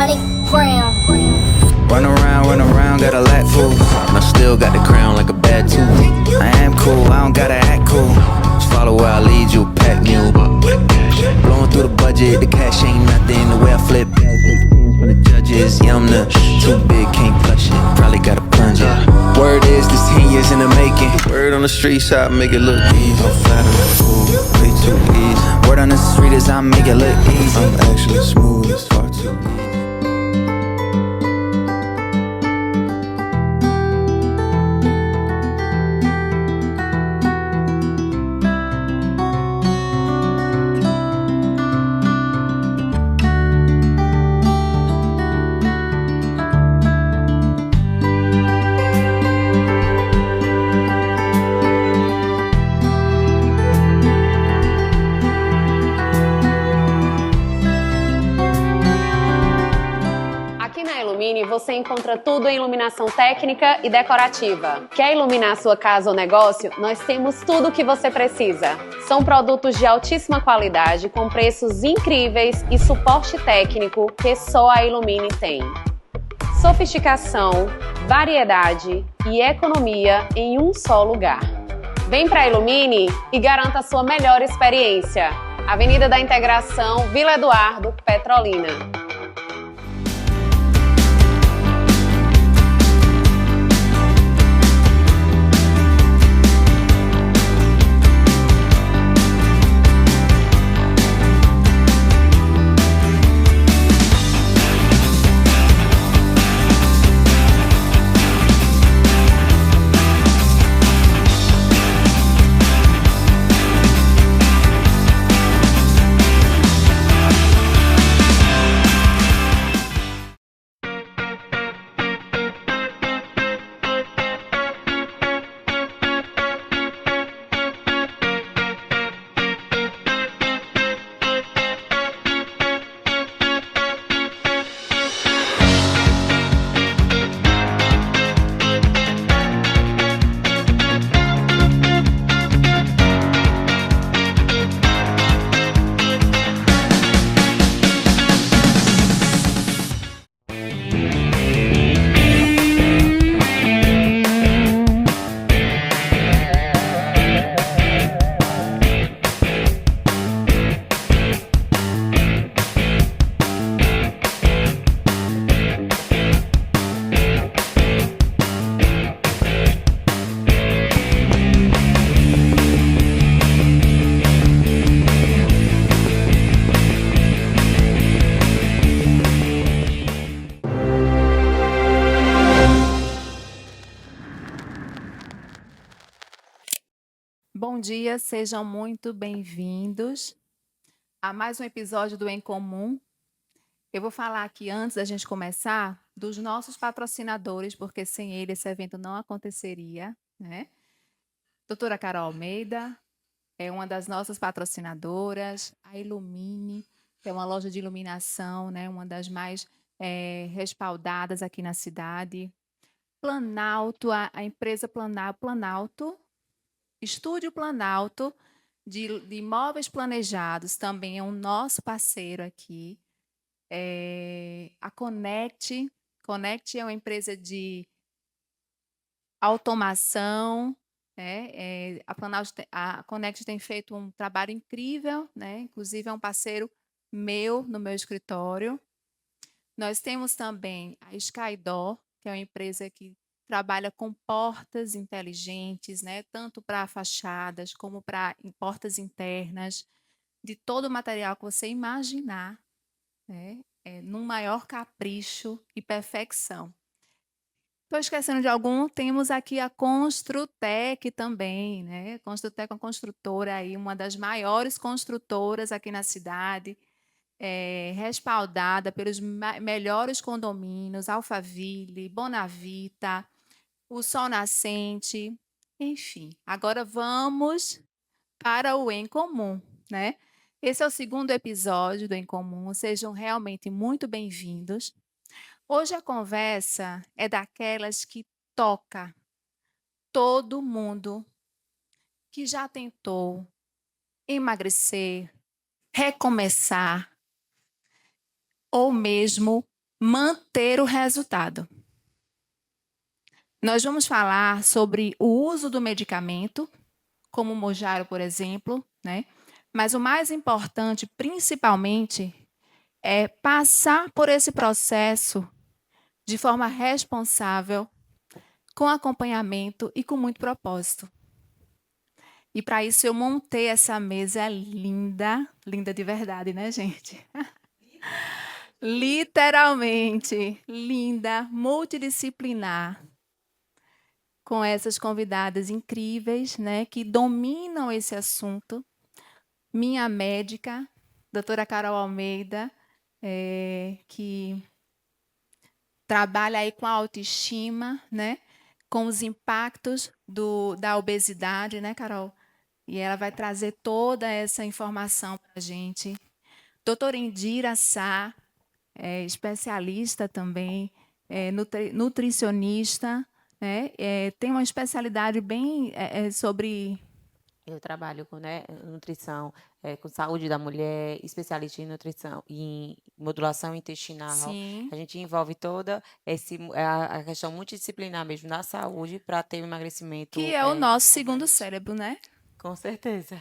exotic brown. Run around, got a lot full. I still got the crown like a bad tooth. I am cool, I don't gotta act cool. Just follow where I lead you, pack mule. Blowing through the budget, the cash ain't nothing. The way I flip bags, take pins from the judges. Yeah, I'm the too big, can't flush it. Probably gotta plunge it. Word is, this 10 years in the making. Word on the street side, make it look easy. I'm flatter than fool, way too easy. Word on the street is I make it look easy. I'm actually smooth, it's far too easy. Você encontra tudo em iluminação técnica e decorativa. Quer iluminar sua casa ou negócio? Nós temos tudo o que você precisa. São produtos de altíssima qualidade, com preços incríveis e suporte técnico que só a Illumine tem. Sofisticação, variedade e economia em um só lugar. Vem para a Illumine e garanta a sua melhor experiência. Avenida da Integração, Vila Eduardo, Petrolina. Bom dia, sejam muito bem-vindos a mais um episódio do Em Comum. Eu vou falar aqui, antes da gente começar, dos nossos patrocinadores, porque sem eles esse evento não aconteceria, né? Doutora Carol Almeida é uma das nossas patrocinadoras, a Illumine, que é uma loja de iluminação, né? Uma das mais respaldadas aqui na cidade. Planalto, a empresa Planalto, Estúdio Planalto, de imóveis planejados, também é um nosso parceiro aqui. A Connect é uma empresa de automação, né? A Connect tem feito um trabalho incrível, né? Inclusive é um parceiro meu no meu escritório. Nós temos também a Skydoor, que é uma empresa que trabalha com portas inteligentes, né? Tanto para fachadas como para portas internas, de todo o material que você imaginar, né? Num maior capricho e perfeição. Estou esquecendo de algum? Temos aqui a Construtec também, né? Construtec é uma construtora aí, uma das maiores construtoras aqui na cidade, respaldada pelos melhores condomínios, Alphaville, Bonavita, o Sol Nascente, enfim. Agora vamos para o Em Comum, né? Esse é o segundo episódio do Em Comum, sejam realmente muito bem-vindos. Hoje a conversa é daquelas que toca todo mundo que já tentou emagrecer, recomeçar ou mesmo manter o resultado. Nós vamos falar sobre o uso do medicamento, como o Mounjaro, por exemplo, né? Mas o mais importante, principalmente, é passar por esse processo de forma responsável, com acompanhamento e com muito propósito. E para isso eu montei essa mesa linda, linda de verdade, né, gente? Literalmente, linda, multidisciplinar, com essas convidadas incríveis, né, que dominam esse assunto. Minha médica, doutora Carol Almeida, que trabalha aí com a autoestima, né, com os impactos da obesidade, né, Carol? E ela vai trazer toda essa informação para a gente. Doutora Indira Sá, especialista também, nutricionista, né? Tem uma especialidade bem sobre... Eu trabalho com, né, nutrição, com saúde da mulher, especialista em nutrição e em modulação intestinal. Sim, A gente envolve toda a questão multidisciplinar mesmo na saúde para ter um emagrecimento. que é o nosso segundo cérebro, né? Com certeza.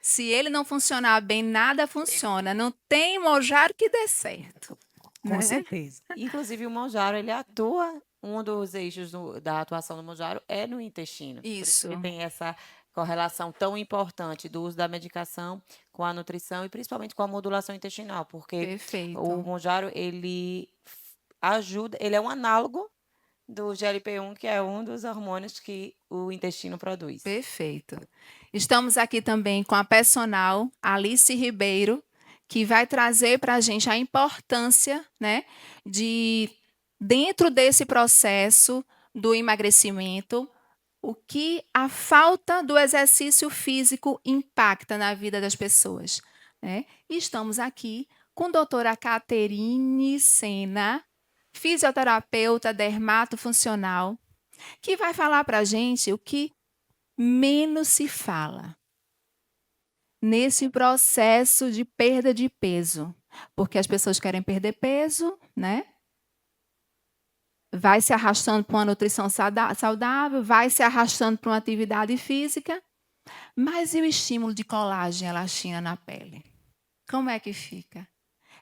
Se ele não funcionar bem, nada funciona. Não tem Mounjaro que dê certo. Com né? certeza. Inclusive, o Mounjaro, ele atua, um dos eixos da atuação do Mounjaro é no intestino. Por Isso. que tem essa correlação tão importante do uso da medicação com a nutrição e principalmente com a modulação intestinal, porque Perfeito. o Mounjaro, ele ajuda, ele é um análogo do GLP-1, que é um dos hormônios que o intestino produz. Perfeito. Estamos aqui também com a personal Alice Ribeiro, que vai trazer para a gente a importância, né, de, dentro desse processo do emagrecimento, o que a falta do exercício físico impacta na vida das pessoas. Né? E estamos aqui com a doutora Caterine Sena, fisioterapeuta dermatofuncional, que vai falar para a gente o que menos se fala nesse processo de perda de peso. Porque as pessoas querem perder peso, né? Vai se arrastando para uma nutrição saudável, vai se arrastando para uma atividade física, mas e o estímulo de colágeno e elastina na pele? Como é que fica?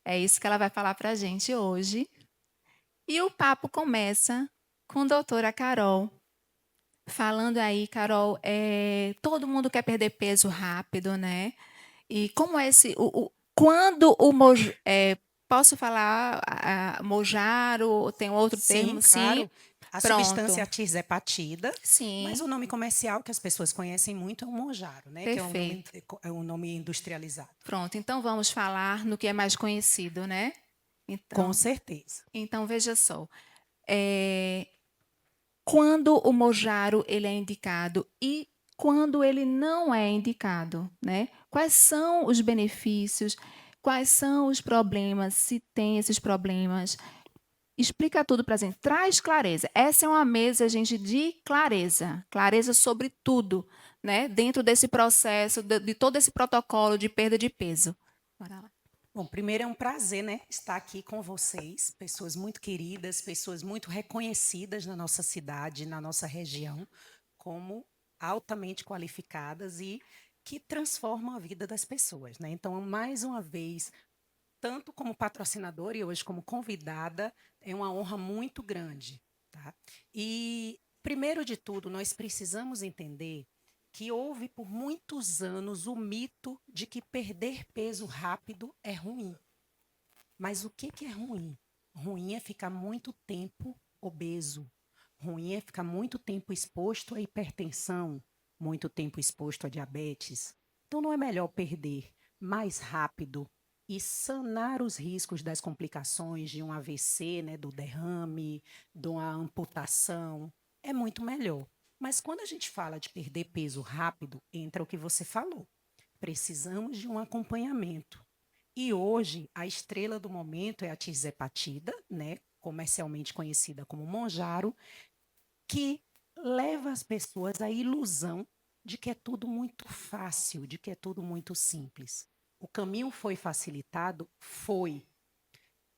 É isso que ela vai falar para a gente hoje. E o papo começa com a doutora Carol. Falando aí, Carol, todo mundo quer perder peso rápido, né? E como é esse... quando o... posso falar Mounjaro, tem outro termo? Claro. A Pronto. substância tirzepatida, Sim. mas o nome comercial que as pessoas conhecem muito é o Mounjaro, né? Perfeito. Que é um nome industrializado. Pronto, então vamos falar no que é mais conhecido, né? Então, Com certeza. Então, veja só. Quando o Mounjaro ele é indicado e quando ele não é indicado, né? Quais são os benefícios? Quais são os problemas? Se tem esses problemas? Explica tudo para a gente. Traz clareza. Essa é uma mesa, gente, de clareza. Clareza sobre tudo, né? Dentro desse processo, de todo esse protocolo de perda de peso. Bora lá. Bom, primeiro é um prazer, né, estar aqui com vocês, pessoas muito queridas, pessoas muito reconhecidas na nossa cidade, na nossa região, como altamente qualificadas e que transformam a vida das pessoas, né? Então, mais uma vez, tanto como patrocinadora e hoje como convidada, é uma honra muito grande, tá? E, primeiro de tudo, nós precisamos entender que houve por muitos anos o mito de que perder peso rápido é ruim. Mas o que é ruim? Ruim é ficar muito tempo obeso. Ruim é ficar muito tempo exposto à hipertensão, muito tempo exposto a diabetes. Então não é melhor perder mais rápido e sanar os riscos das complicações de um AVC, né, do derrame, de uma amputação. É muito melhor. Mas quando a gente fala de perder peso rápido, entra o que você falou. Precisamos de um acompanhamento. E hoje, a estrela do momento é a tirzepatida, né, comercialmente conhecida como Mounjaro, que leva as pessoas à ilusão de que é tudo muito fácil, de que é tudo muito simples. O caminho foi facilitado? Foi.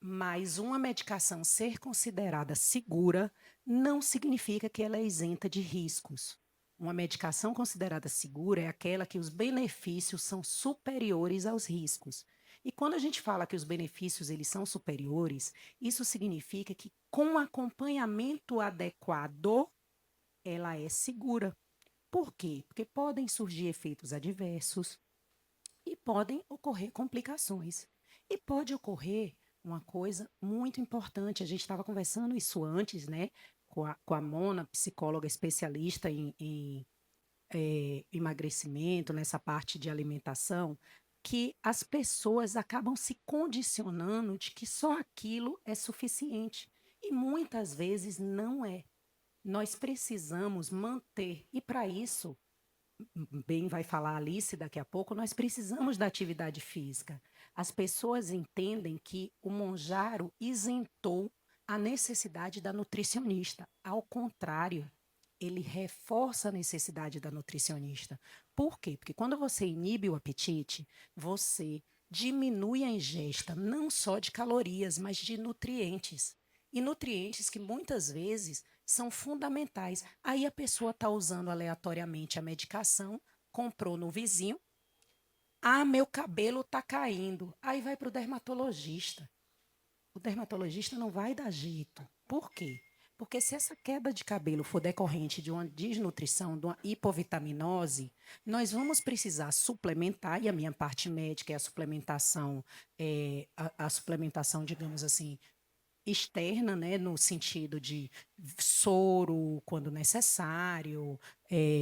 Mas uma medicação ser considerada segura não significa que ela é isenta de riscos. Uma medicação considerada segura é aquela que os benefícios são superiores aos riscos. E quando a gente fala que os benefícios eles são superiores, isso significa que com acompanhamento adequado, ela é segura. Por quê? Porque podem surgir efeitos adversos e podem ocorrer complicações. E pode ocorrer uma coisa muito importante, a gente estava conversando isso antes, né, com a Mona, psicóloga especialista em emagrecimento, nessa parte de alimentação, que as pessoas acabam se condicionando de que só aquilo é suficiente. E muitas vezes não é. Nós precisamos manter, e para isso, bem vai falar a Alice daqui a pouco, nós precisamos da atividade física. As pessoas entendem que o Monjaro isentou a necessidade da nutricionista. Ao contrário, ele reforça a necessidade da nutricionista. Por quê? Porque quando você inibe o apetite, você diminui a ingesta não só de calorias, mas de nutrientes. E nutrientes que muitas vezes são fundamentais. Aí a pessoa está usando aleatoriamente a medicação, comprou no vizinho. Ah, meu cabelo está caindo. Aí vai para o dermatologista. O dermatologista não vai dar jeito. Por quê? Porque se essa queda de cabelo for decorrente de uma desnutrição, de uma hipovitaminose, nós vamos precisar suplementar, e a minha parte médica é a suplementação, a suplementação, digamos assim, externa, né, no sentido de soro, quando necessário,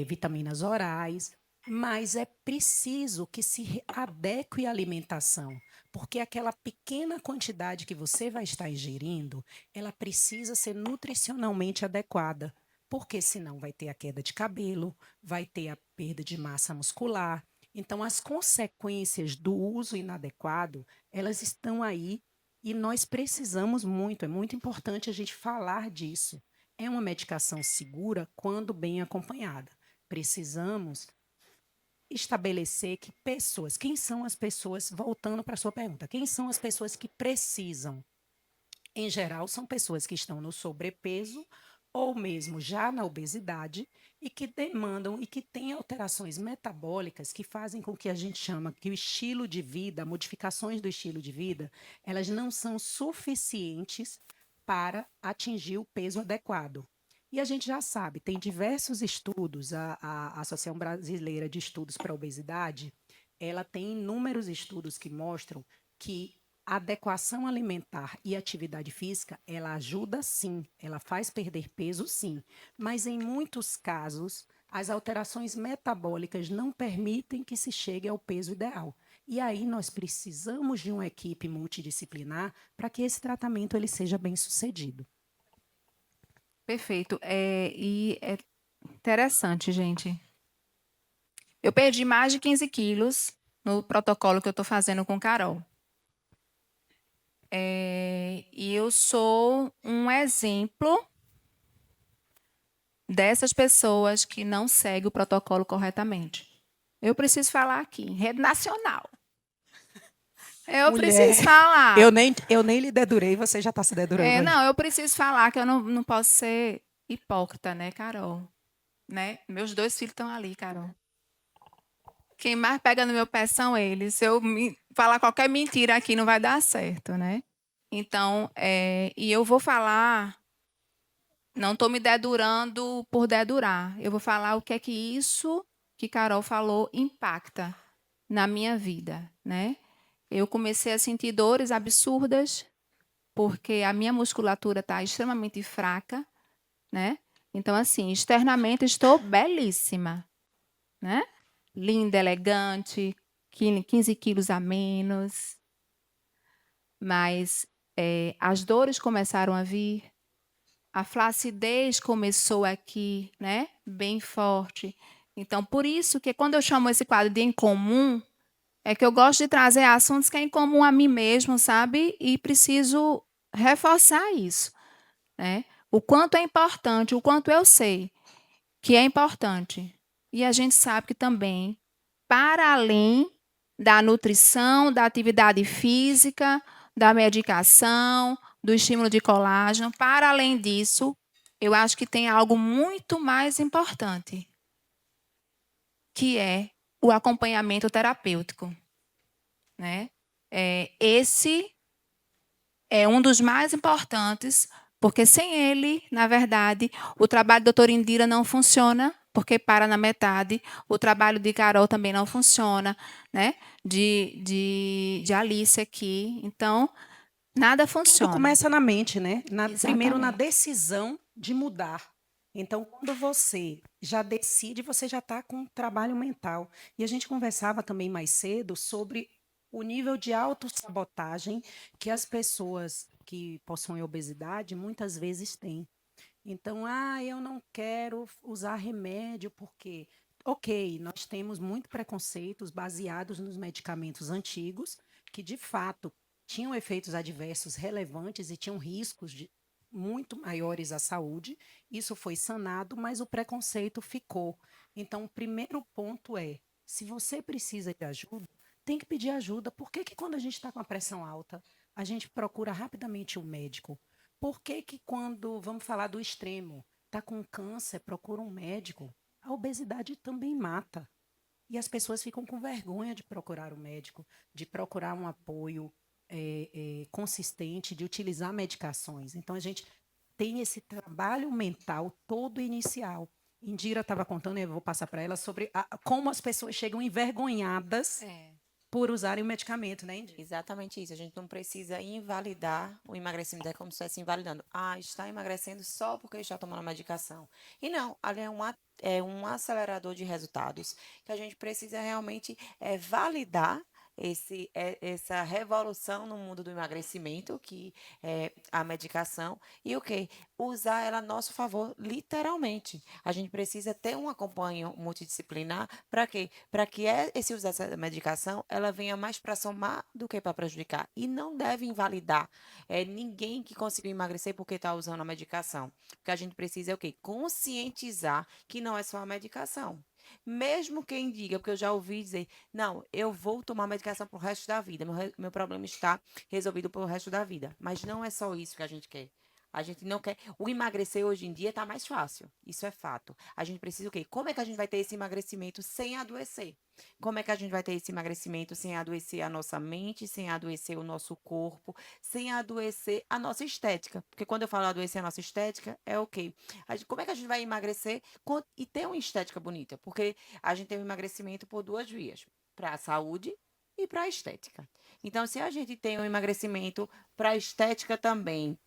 vitaminas orais, mas é preciso que se adeque a alimentação, porque aquela pequena quantidade que você vai estar ingerindo, ela precisa ser nutricionalmente adequada, porque senão vai ter a queda de cabelo, vai ter a perda de massa muscular. Então, as consequências do uso inadequado, elas estão aí e nós precisamos muito, é muito importante a gente falar disso. É uma medicação segura quando bem acompanhada. Precisamos estabelecer que pessoas, quem são as pessoas, voltando para a sua pergunta, quem são as pessoas que precisam? Em geral, são pessoas que estão no sobrepeso ou mesmo já na obesidade e que demandam e que têm alterações metabólicas que fazem com que a gente chama que o estilo de vida, modificações do estilo de vida, elas não são suficientes para atingir o peso adequado. E a gente já sabe, tem diversos estudos, a Associação Brasileira de Estudos para a Obesidade, ela tem inúmeros estudos que mostram que a adequação alimentar e atividade física, ela ajuda sim, ela faz perder peso sim, mas em muitos casos, as alterações metabólicas não permitem que se chegue ao peso ideal. E aí nós precisamos de uma equipe multidisciplinar para que esse tratamento ele seja bem sucedido. Perfeito. E é interessante, gente. Eu perdi mais de 15 quilos no protocolo que eu estou fazendo com Carol. E eu sou um exemplo dessas pessoas que não seguem o protocolo corretamente. Eu preciso falar aqui, em rede nacional. Eu preciso falar. Eu nem lhe dedurei, você já está se dedurando. Não, eu preciso falar que eu não posso ser hipócrita, né, Carol? Né? Meus 2 filhos estão ali, Carol. Quem mais pega no meu pé são eles. Se eu falar qualquer mentira aqui, não vai dar certo, né? Então, e eu vou falar, não estou me dedurando por dedurar. Eu vou falar o que é que isso que Carol falou impacta na minha vida, né? Eu comecei a sentir dores absurdas, porque a minha musculatura está extremamente fraca, né? Então, assim, externamente estou belíssima, né? Linda, elegante, 15 quilos a menos. Mas as dores começaram a vir, a flacidez começou aqui, né? Bem forte. Então, por isso que quando eu chamo esse quadro de Em Comum, é que eu gosto de trazer assuntos que é em comum a mim mesmo, sabe? E preciso reforçar isso, né? O quanto é importante, o quanto eu sei que é importante. E a gente sabe que também, para além da nutrição, da atividade física, da medicação, do estímulo de colágeno. Para além disso, eu acho que tem algo muito mais importante, que é o acompanhamento terapêutico, né? Esse é um dos mais importantes, porque sem ele, na verdade, o trabalho da doutora Indira não funciona, porque para na metade. O trabalho de Carol também não funciona, né? De Alice aqui. Então, nada Tudo funciona. começa na mente, né? Primeiro na Exatamente. decisão de mudar. Então, quando você já decide, você já está com um trabalho mental. E a gente conversava também mais cedo sobre o nível de autossabotagem que as pessoas que possuem obesidade muitas vezes têm. Então, eu não quero usar remédio porque, ok, nós temos muito preconceitos baseados nos medicamentos antigos, que de fato tinham efeitos adversos relevantes e tinham muito maiores à saúde. Isso foi sanado, mas o preconceito ficou. Então, o primeiro ponto é: se você precisa de ajuda, tem que pedir ajuda. Por que que quando a gente está com a pressão alta, a gente procura rapidamente um médico? Por que que quando, vamos falar do extremo, está com câncer, procura um médico? A obesidade também mata. E as pessoas ficam com vergonha de procurar um médico, de procurar um apoio consistente, de utilizar medicações. Então, a gente tem esse trabalho mental todo inicial. Indira estava contando, eu vou passar para ela, sobre como as pessoas chegam envergonhadas por usarem o medicamento, né, Indira? Exatamente isso. A gente não precisa invalidar o emagrecimento. É como se estivesse invalidando. Está emagrecendo só porque está tomando a medicação. E não, ali é um acelerador de resultados que a gente precisa realmente validar essa revolução no mundo do emagrecimento, que é a medicação, e o que? Usar ela a nosso favor, literalmente. A gente precisa ter um acompanho multidisciplinar para quê? Para que esse uso dessa medicação ela venha mais para somar do que para prejudicar. E não deve invalidar ninguém que conseguiu emagrecer porque está usando a medicação. Porque a gente precisa o quê? Conscientizar que não é só a medicação. Mesmo quem diga, porque eu já ouvi dizer, não, eu vou tomar medicação pro resto da vida, meu problema está resolvido pro resto da vida. Mas não é só isso que a gente quer. A gente não quer. O emagrecer hoje em dia está mais fácil. Isso é fato. A gente precisa o quê? Como é que a gente vai ter esse emagrecimento sem adoecer? Como é que a gente vai ter esse emagrecimento sem adoecer a nossa mente, sem adoecer o nosso corpo, sem adoecer a nossa estética? Porque quando eu falo adoecer a nossa estética, é o quê? Como é que a gente vai emagrecer e ter uma estética bonita? Porque a gente tem um emagrecimento por duas vias: para a saúde e para a estética. Então, se a gente tem um emagrecimento para a estética também,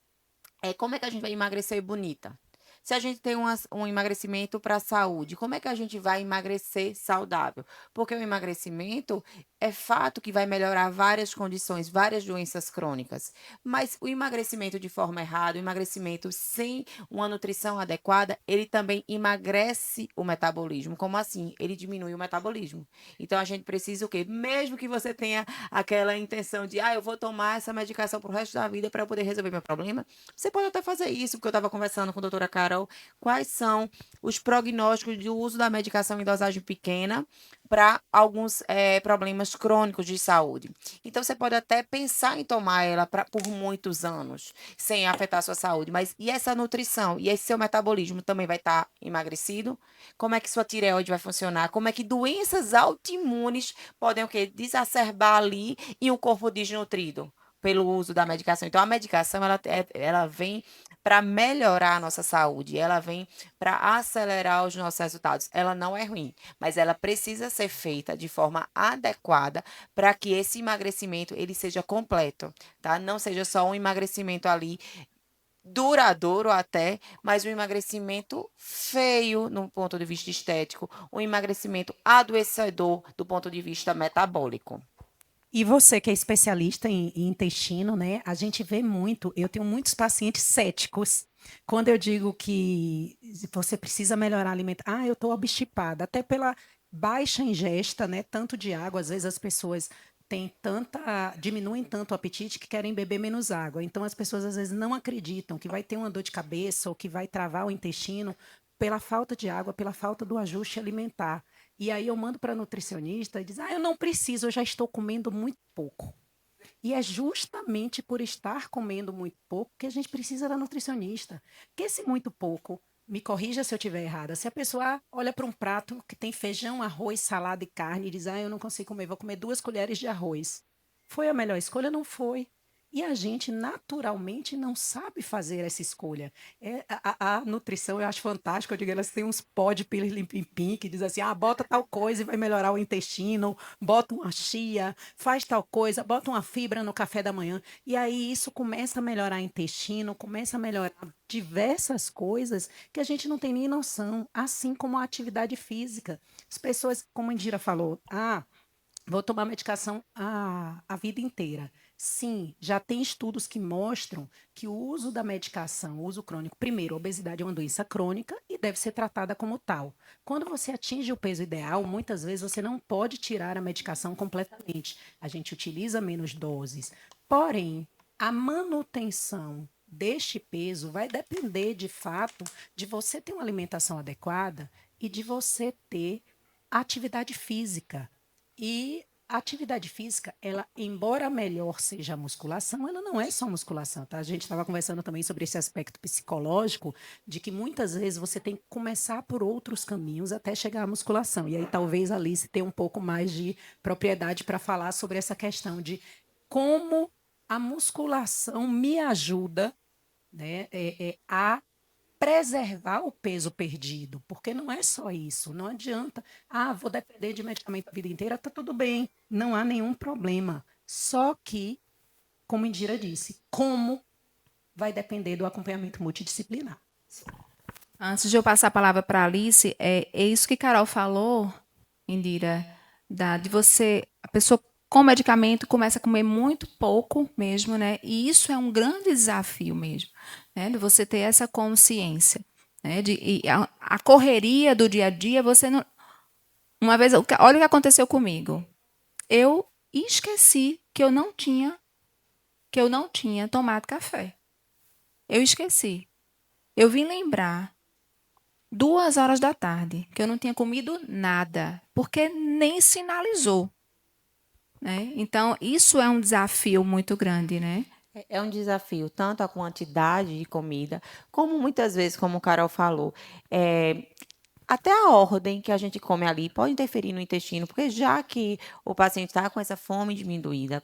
como é que a gente vai emagrecer bonita? Se a gente tem um emagrecimento para a saúde, como é que a gente vai emagrecer saudável? Porque o emagrecimento é fato que vai melhorar várias condições, várias doenças crônicas. Mas o emagrecimento de forma errada, o emagrecimento sem uma nutrição adequada, ele também emagrece o metabolismo. Como assim? Ele diminui o metabolismo. Então a gente precisa o quê? Mesmo que você tenha aquela intenção de, eu vou tomar essa medicação pro resto da vida para eu poder resolver meu problema, você pode até fazer isso, porque eu estava conversando com a doutora Carol, quais são os prognósticos do uso da medicação em dosagem pequena para alguns problemas crônicos de saúde. Então, você pode até pensar em tomar ela por muitos anos, sem afetar a sua saúde. Mas e essa nutrição? E esse seu metabolismo também vai estar emagrecido? Como é que sua tireoide vai funcionar? Como é que doenças autoimunes podem o quê? Desacerbar ali em um corpo desnutrido pelo uso da medicação? Então, a medicação ela vem para melhorar a nossa saúde, ela vem para acelerar os nossos resultados. Ela não é ruim, mas ela precisa ser feita de forma adequada para que esse emagrecimento ele seja completo, tá? Não seja só um emagrecimento ali duradouro até, mas um emagrecimento feio no ponto de vista estético, um emagrecimento adoecedor do ponto de vista metabólico. E você que é especialista em intestino, né? A gente vê muito, eu tenho muitos pacientes céticos. Quando eu digo que você precisa melhorar a alimentação, eu estou obstipada, até pela baixa ingesta, né? Tanto de água, às vezes as pessoas diminuem tanto o apetite que querem beber menos água. Então as pessoas às vezes não acreditam que vai ter uma dor de cabeça ou que vai travar o intestino pela falta de água, pela falta do ajuste alimentar. E aí eu mando para a nutricionista e diz: eu não preciso, eu já estou comendo muito pouco. E é justamente por estar comendo muito pouco que a gente precisa da nutricionista. Que esse muito pouco, me corrija se eu estiver errada, se a pessoa olha para um prato que tem feijão, arroz, salada e carne e diz, eu não consigo comer, vou comer 2 colheres de arroz. Foi a melhor escolha? Não foi. E a gente naturalmente não sabe fazer essa escolha. A nutrição eu acho fantástico. Eu digo, elas têm uns pó de pirlim-pim-pim que diz assim: bota tal coisa e vai melhorar o intestino, bota uma chia, faz tal coisa, bota uma fibra no café da manhã. E aí isso começa a melhorar o intestino, começa a melhorar diversas coisas que a gente não tem nem noção, assim como a atividade física. As pessoas, como a Indira falou, vou tomar medicação a vida inteira. Sim, já tem estudos que mostram que o uso da medicação, o uso crônico, primeiro, a obesidade é uma doença crônica e deve ser tratada como tal. Quando você atinge o peso ideal, muitas vezes você não pode tirar a medicação completamente. A gente utiliza menos doses. Porém, a manutenção deste peso vai depender, de fato, de você ter uma alimentação adequada e de você ter atividade física. E a atividade física, ela, embora melhor seja a musculação, ela não é só musculação, tá? A gente estava conversando também sobre esse aspecto psicológico, de que muitas vezes você tem que começar por outros caminhos até chegar à musculação. E aí talvez a Alice tenha um pouco mais de propriedade para falar sobre essa questão de como a musculação me ajuda, né, a preservar o peso perdido, porque não é só isso, não adianta, vou depender de medicamento a vida inteira, tá tudo bem, não há nenhum problema. Só que, como Indira disse, como vai depender do acompanhamento multidisciplinar. Antes de eu passar a palavra para a Alice, é isso que Carol falou, Indira, de você, a pessoa com medicamento começa a comer muito pouco mesmo, né? E isso é um grande desafio mesmo, né? De você ter essa consciência, né? A correria do dia a dia, você não. Uma vez, olha o que aconteceu comigo. Eu esqueci que eu não tinha tomado café. Eu esqueci. Eu vim lembrar 2 horas da tarde, que eu não tinha comido nada, porque nem sinalizou, né? Então, isso é um desafio muito grande, né? É um desafio, tanto a quantidade de comida, como muitas vezes, como o Carol falou, até a ordem que a gente come ali pode interferir no intestino, porque já que o paciente está com essa fome diminuída,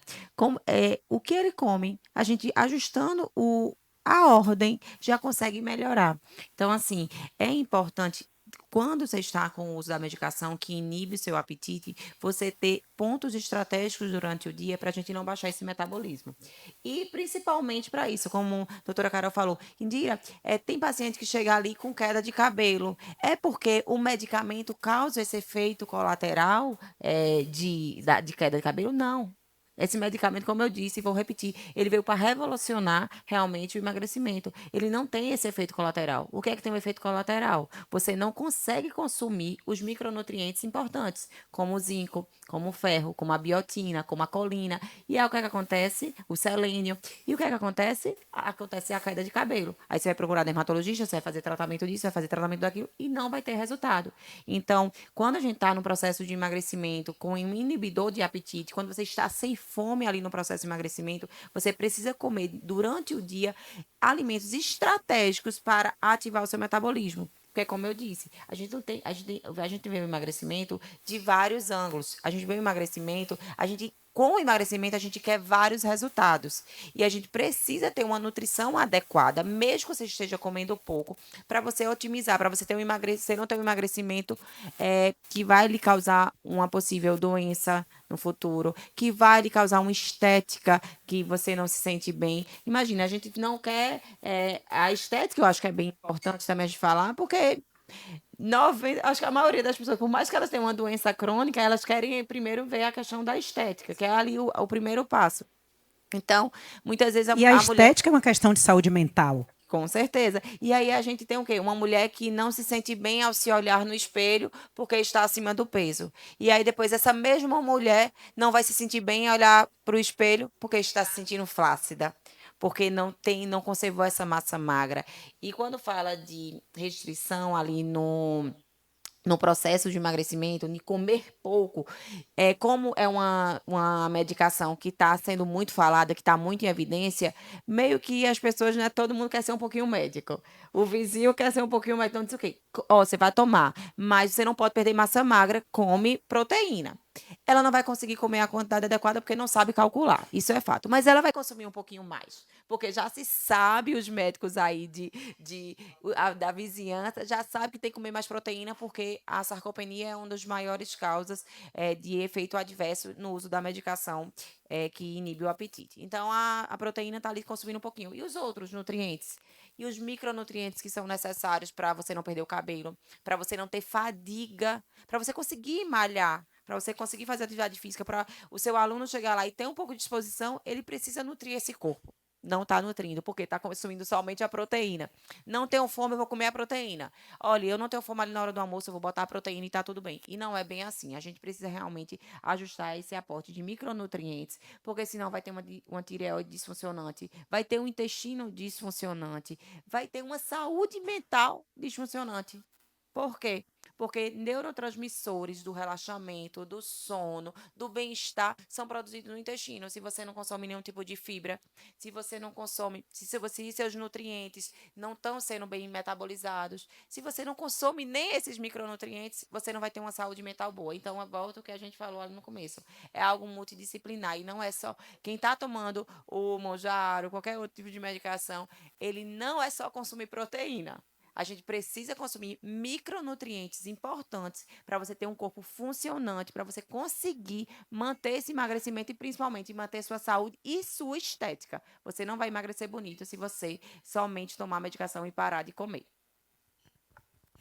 o que ele come, a gente ajustando a ordem já consegue melhorar. Então, assim, é importante. Quando você está com o uso da medicação que inibe o seu apetite, você ter pontos estratégicos durante o dia para a gente não baixar esse metabolismo. E principalmente para isso, como a doutora Carol falou, Indira, tem paciente que chega ali com queda de cabelo. É porque o medicamento causa esse efeito colateral de queda de cabelo? Não. Esse medicamento, como eu disse, e vou repetir, ele veio para revolucionar realmente o emagrecimento. Ele não tem esse efeito colateral. O que é que tem o efeito colateral? Você não consegue consumir os micronutrientes importantes, como o zinco, como o ferro, como a biotina, como a colina. E aí o que é que acontece? O selênio. E o que é que acontece? Acontece a queda de cabelo. Aí você vai procurar dermatologista, você vai fazer tratamento disso, vai fazer tratamento daquilo e não vai ter resultado. Então, quando a gente está no processo de emagrecimento com um inibidor de apetite, quando você está sem fome ali no processo de emagrecimento, você precisa comer durante o dia alimentos estratégicos para ativar o seu metabolismo. Porque, como eu disse, a gente vê o emagrecimento de vários ângulos. A gente vê o emagrecimento, com o emagrecimento, a gente quer vários resultados. E a gente precisa ter uma nutrição adequada, mesmo que você esteja comendo pouco, para você otimizar, para você ter não ter um emagrecimento que vai lhe causar uma possível doença no futuro, que vai lhe causar uma estética que você não se sente bem. Imagina, a gente não quer. A estética, eu acho que é bem importante também a gente falar, porque acho que a maioria das pessoas, por mais que elas tenham uma doença crônica, elas querem primeiro ver a questão da estética, que é ali o primeiro passo. Então, muitas vezes E a mulher. estética é uma questão de saúde mental. Com certeza. E aí a gente tem o quê? Uma mulher que não se sente bem ao se olhar no espelho porque está acima do peso. E aí depois essa mesma mulher não vai se sentir bem ao olhar para o espelho porque está se sentindo flácida, porque não conservou essa massa magra. E quando fala de restrição ali no processo de emagrecimento, de comer pouco, como é uma medicação que está sendo muito falada, que está muito em evidência, meio que as pessoas, né, todo mundo quer ser um pouquinho médico. O vizinho quer ser um pouquinho médico, então diz o quê? Ó, você vai tomar, mas você não pode perder massa magra, come proteína. Ela não vai conseguir comer a quantidade adequada porque não sabe calcular, isso é fato. Mas ela vai consumir um pouquinho mais, porque já se sabe, os médicos aí da vizinhança já sabe que tem que comer mais proteína, porque a sarcopenia é uma das maiores causas de efeito adverso no uso da medicação que inibe o apetite. Então, a proteína está ali consumindo um pouquinho. E os outros nutrientes? E os micronutrientes que são necessários para você não perder o cabelo, para você não ter fadiga, para você conseguir malhar, para você conseguir fazer atividade física, para o seu aluno chegar lá e ter um pouco de disposição, ele precisa nutrir esse corpo. Não está nutrindo, porque está consumindo somente a proteína. Não tenho fome, eu vou comer a proteína. Olha, eu não tenho fome ali na hora do almoço, eu vou botar a proteína e está tudo bem. E não é bem assim. A gente precisa realmente ajustar esse aporte de micronutrientes, porque senão vai ter uma tireoide disfuncionante, vai ter um intestino disfuncionante, vai ter uma saúde mental disfuncionante. Por quê? Porque neurotransmissores do relaxamento, do sono, do bem-estar são produzidos no intestino. Se você não consome nenhum tipo de fibra, se você não consome, se seus nutrientes não estão sendo bem metabolizados, se você não consome nem esses micronutrientes, você não vai ter uma saúde mental boa. Então, eu volto ao que a gente falou ali no começo. É algo multidisciplinar e não é só quem está tomando o Monjaro, qualquer outro tipo de medicação, ele não é só consumir proteína. A gente precisa consumir micronutrientes importantes para você ter um corpo funcionante, para você conseguir manter esse emagrecimento e principalmente manter sua saúde e sua estética. Você não vai emagrecer bonito se você somente tomar medicação e parar de comer.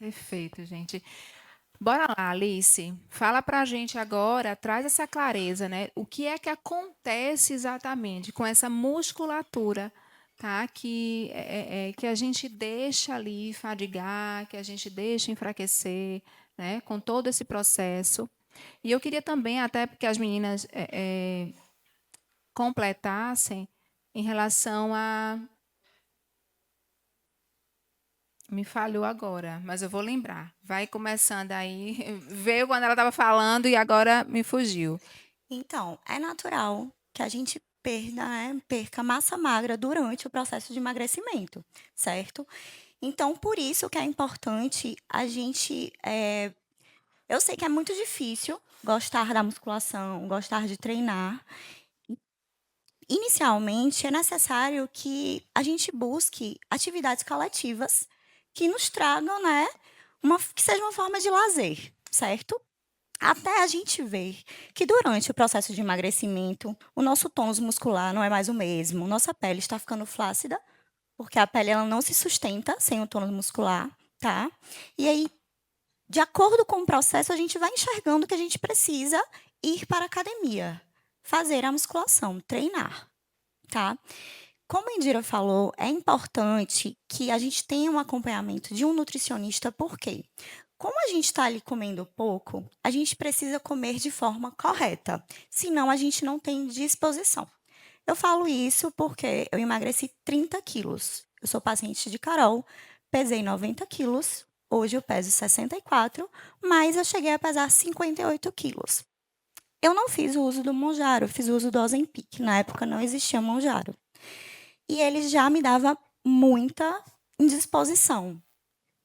Perfeito, gente. Bora lá, Alice. Fala pra gente agora, traz essa clareza, né? O que é que acontece exatamente com essa musculatura, tá? Que a gente deixa ali fadigar, que a gente deixa enfraquecer, né? Com todo esse processo. E eu queria também, até porque as meninas completassem em relação a. Me falhou agora, mas eu vou lembrar. Vai começando aí. Veio quando ela estava falando e agora me fugiu. Então, é natural que a gente perca massa magra durante o processo de emagrecimento, certo? Então, por isso que é importante a gente. Eu sei que é muito difícil gostar da musculação, gostar de treinar. Inicialmente, é necessário que a gente busque atividades coletivas que nos tragam, né, que seja uma forma de lazer, certo? Até a gente ver que durante o processo de emagrecimento, o nosso tônus muscular não é mais o mesmo, nossa pele está ficando flácida, porque a pele ela não se sustenta sem o tônus muscular, tá? E aí, de acordo com o processo, a gente vai enxergando que a gente precisa ir para a academia, fazer a musculação, treinar, tá? Como a Indira falou, é importante que a gente tenha um acompanhamento de um nutricionista, por quê? Como a gente está ali comendo pouco, a gente precisa comer de forma correta, senão a gente não tem disposição. Eu falo isso porque eu emagreci 30 quilos. Eu sou paciente de Carol, pesei 90 quilos, hoje eu peso 64, mas eu cheguei a pesar 58 quilos. Eu não fiz o uso do Monjaro, eu fiz o uso do Ozempic. Na época não existia Monjaro. E ele já me dava muita indisposição,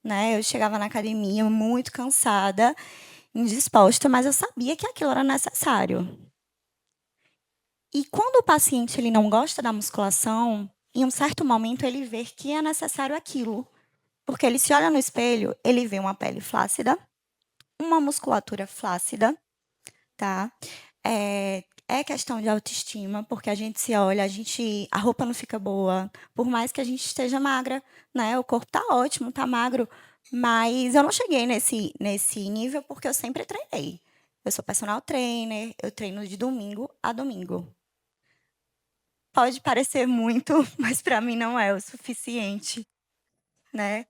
né? Eu chegava na academia muito cansada, indisposta, mas eu sabia que aquilo era necessário. E quando o paciente ele não gosta da musculação, em um certo momento ele vê que é necessário aquilo. Porque ele se olha no espelho, ele vê uma pele flácida, uma musculatura flácida, tá? É questão de autoestima, porque a gente se olha, a roupa não fica boa, por mais que a gente esteja magra, né? O corpo tá ótimo, tá magro, mas eu não cheguei nesse nível porque eu sempre treinei. Eu sou personal trainer, eu treino de domingo a domingo. Pode parecer muito, mas para mim não é o suficiente, né?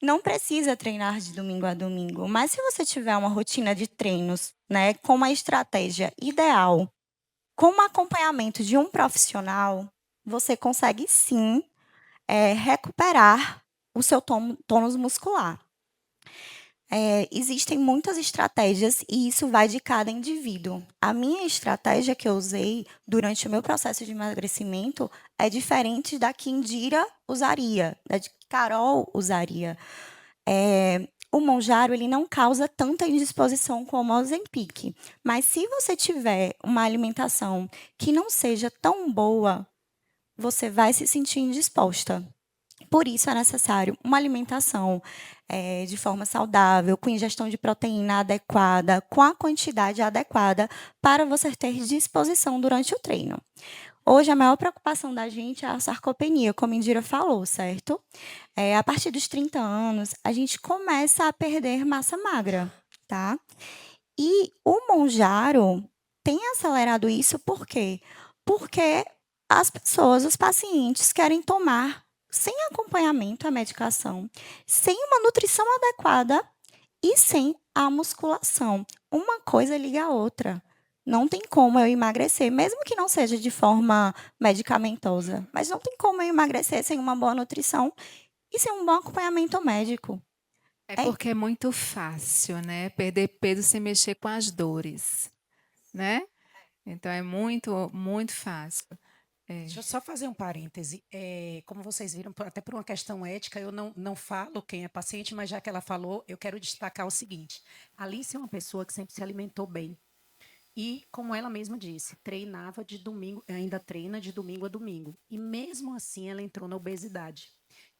Não precisa treinar de domingo a domingo, mas se você tiver uma rotina de treinos, né, com uma estratégia ideal, com o acompanhamento de um profissional, você consegue sim recuperar o seu tônus muscular. Existem muitas estratégias e isso vai de cada indivíduo. A minha estratégia que eu usei durante o meu processo de emagrecimento é diferente da que Indira usaria, da que Carol usaria. O Monjaro ele não causa tanta indisposição como o Ozempic, mas se você tiver uma alimentação que não seja tão boa, você vai se sentir indisposta. Por isso é necessário uma alimentação de forma saudável, com ingestão de proteína adequada, com a quantidade adequada para você ter disposição durante o treino. Hoje, a maior preocupação da gente é a sarcopenia, como a Indira falou, certo? A partir dos 30 anos, a gente começa a perder massa magra, tá? E o Monjaro tem acelerado isso por quê? Porque as pessoas, os pacientes, querem tomar sem acompanhamento a medicação, sem uma nutrição adequada e sem a musculação. Uma coisa liga a outra. Não tem como eu emagrecer, mesmo que não seja de forma medicamentosa, mas não tem como eu emagrecer sem uma boa nutrição e sem um bom acompanhamento médico. É porque é muito fácil, né? Perder peso sem mexer com as dores, né? Então é muito, muito fácil. Deixa eu só fazer um parêntese. Como vocês viram, até por uma questão ética, eu não falo quem é paciente, mas já que ela falou, eu quero destacar o seguinte. A Alice é uma pessoa que sempre se alimentou bem. E, como ela mesma disse, treinava de domingo, ainda treina de domingo a domingo. E mesmo assim ela entrou na obesidade.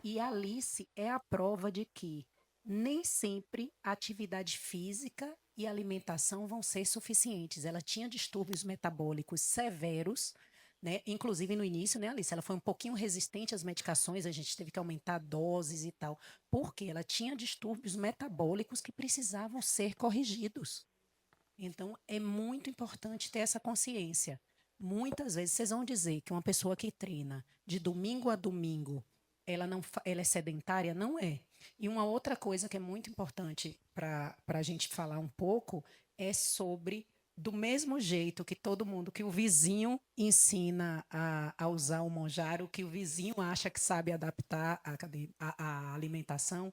E a Alice é a prova de que nem sempre a atividade física e alimentação vão ser suficientes. Ela tinha distúrbios metabólicos severos, né? Inclusive no início, né, Alice? Ela foi um pouquinho resistente às medicações, a gente teve que aumentar doses e tal, porque ela tinha distúrbios metabólicos que precisavam ser corrigidos. Então, é muito importante ter essa consciência. Muitas vezes vocês vão dizer que uma pessoa que treina de domingo a domingo, ela é sedentária? Não é. E uma outra coisa que é muito importante para a gente falar um pouco é sobre, do mesmo jeito que todo mundo, que o vizinho ensina a usar o Monjaro, que o vizinho acha que sabe adaptar a alimentação,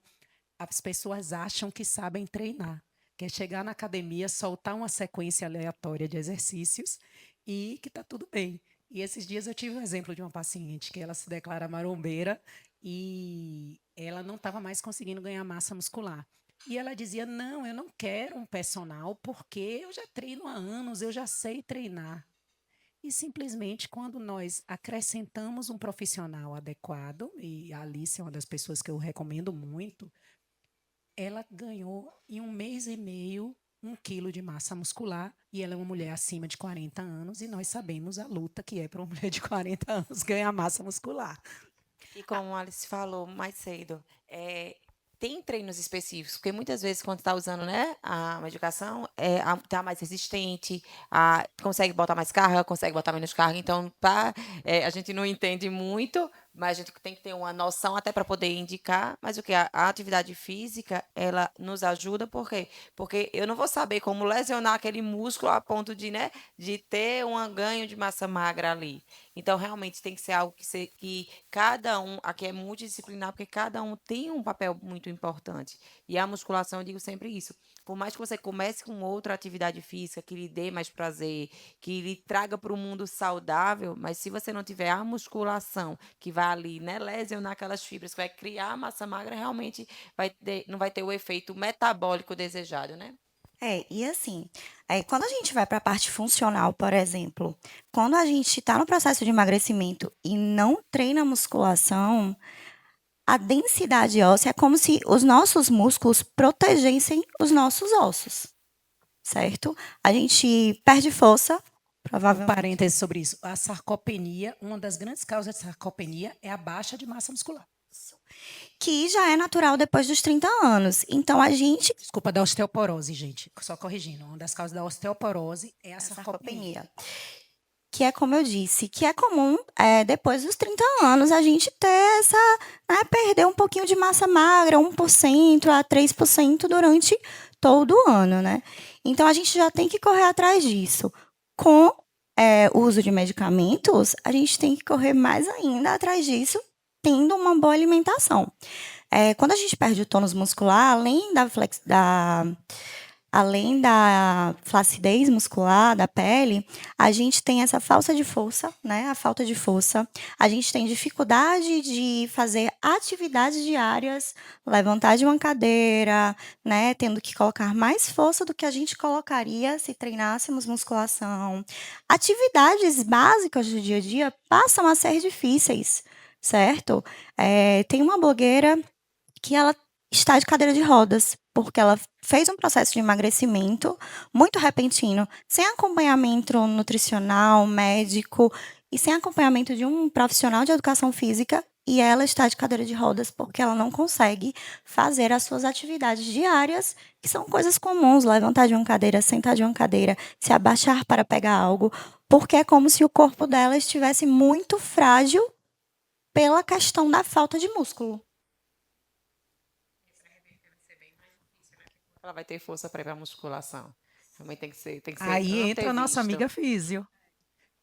as pessoas acham que sabem treinar. Que é chegar na academia, soltar uma sequência aleatória de exercícios e que está tudo bem. E esses dias eu tive um exemplo de uma paciente que ela se declara marombeira e ela não estava mais conseguindo ganhar massa muscular. E ela dizia, não, eu não quero um personal porque eu já treino há anos, eu já sei treinar. E simplesmente quando nós acrescentamos um profissional adequado, e a Alice é uma das pessoas que eu recomendo muito, ela ganhou em 1 mês e meio 1 quilo de massa muscular e ela é uma mulher acima de 40 anos e nós sabemos a luta que é para uma mulher de 40 anos ganhar massa muscular. E como a Alice falou mais cedo, tem treinos específicos, porque muitas vezes quando está usando, né, a medicação, está mais resistente, consegue botar mais carga, consegue botar menos carga, então a gente não entende muito, mas a gente tem que ter uma noção até para poder indicar, mas a atividade física, ela nos ajuda, por quê? Porque eu não vou saber como lesionar aquele músculo a ponto de, né, de ter um ganho de massa magra ali. Então, realmente, tem que ser algo que cada um, aqui é multidisciplinar, porque cada um tem um papel muito importante. E a musculação, eu digo sempre isso. Por mais que você comece com outra atividade física que lhe dê mais prazer, que lhe traga para o mundo saudável, mas se você não tiver a musculação que vai ali, né, lesionar aquelas fibras, que vai criar massa magra, realmente não vai ter o efeito metabólico desejado, né? E assim, quando a gente vai para a parte funcional, por exemplo, quando a gente está no processo de emagrecimento e não treina musculação, a densidade óssea é como se os nossos músculos protegessem os nossos ossos, certo? A gente perde força, Um provavelmente. parêntese sobre isso. A sarcopenia, uma das grandes causas de sarcopenia é a baixa de massa muscular. Que já é natural depois dos 30 anos. Então, a gente... Desculpa, da osteoporose, gente. Só corrigindo. Uma das causas da osteoporose é a sarcopenia. Que é como eu disse, que é comum depois dos 30 anos a gente ter perder um pouquinho de massa magra, 1% a 3% durante todo o ano, né? Então, a gente já tem que correr atrás disso. Com o uso de medicamentos, a gente tem que correr mais ainda atrás disso, tendo uma boa alimentação. Quando a gente perde o tônus muscular, além da flacidez muscular da pele, a gente tem essa falta de força, né? A falta de força. A gente tem dificuldade de fazer atividades diárias, levantar de uma cadeira, né? Tendo que colocar mais força do que a gente colocaria se treinássemos musculação. Atividades básicas do dia a dia passam a ser difíceis, certo? Tem uma blogueira que ela está de cadeira de rodas, porque ela fez um processo de emagrecimento muito repentino, sem acompanhamento nutricional, médico e sem acompanhamento de um profissional de educação física, e ela está de cadeira de rodas porque ela não consegue fazer as suas atividades diárias, que são coisas comuns, levantar de uma cadeira, sentar de uma cadeira, se abaixar para pegar algo, porque é como se o corpo dela estivesse muito frágil pela questão da falta de músculo. Ela vai ter força para ir para a musculação. Realmente tem que ser Aí entra a nossa antevisto. amiga físio.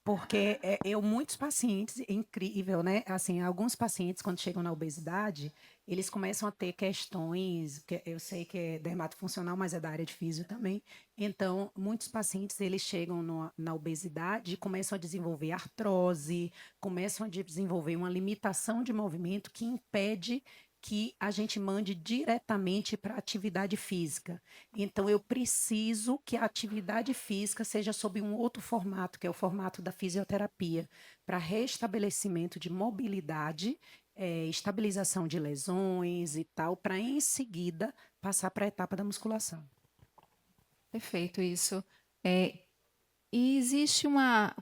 Porque muitos pacientes, é incrível, né? Assim, alguns pacientes, quando chegam na obesidade, eles começam a ter questões, que eu sei que é dermatofuncional, mas é da área de físio também. Então, muitos pacientes, eles chegam na obesidade e começam a desenvolver artrose, começam a desenvolver uma limitação de movimento que impede que a gente mande diretamente para a atividade física. Então, eu preciso que a atividade física seja sob um outro formato, que é o formato da fisioterapia, para restabelecimento de mobilidade, estabilização de lesões e tal, para em seguida passar para a etapa da musculação. Perfeito isso. E existe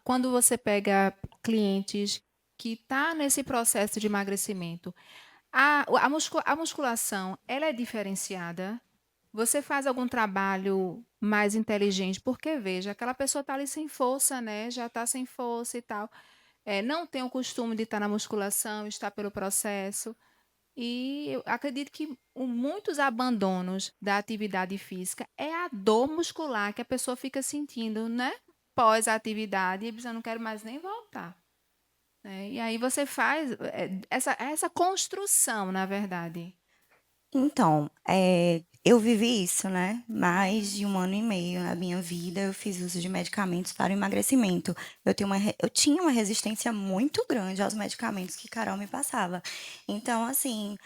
quando você pega clientes que tá nesse processo de emagrecimento, a musculação, ela é diferenciada? Você faz algum trabalho mais inteligente? Porque, veja, aquela pessoa está ali sem força, né? Já está sem força e tal. Não tem o costume de estar na musculação, está pelo processo. E eu acredito que muitos abandonos da atividade física é a dor muscular que a pessoa fica sentindo, né? Pós a atividade, e diz, eu não quero mais nem voltar. Né? E aí você faz essa construção, na verdade. Então, eu vivi isso, né? Mais de 1 ano e meio na minha vida, eu fiz uso de medicamentos para o emagrecimento. Eu tinha uma resistência muito grande aos medicamentos que Carol me passava. Então, assim,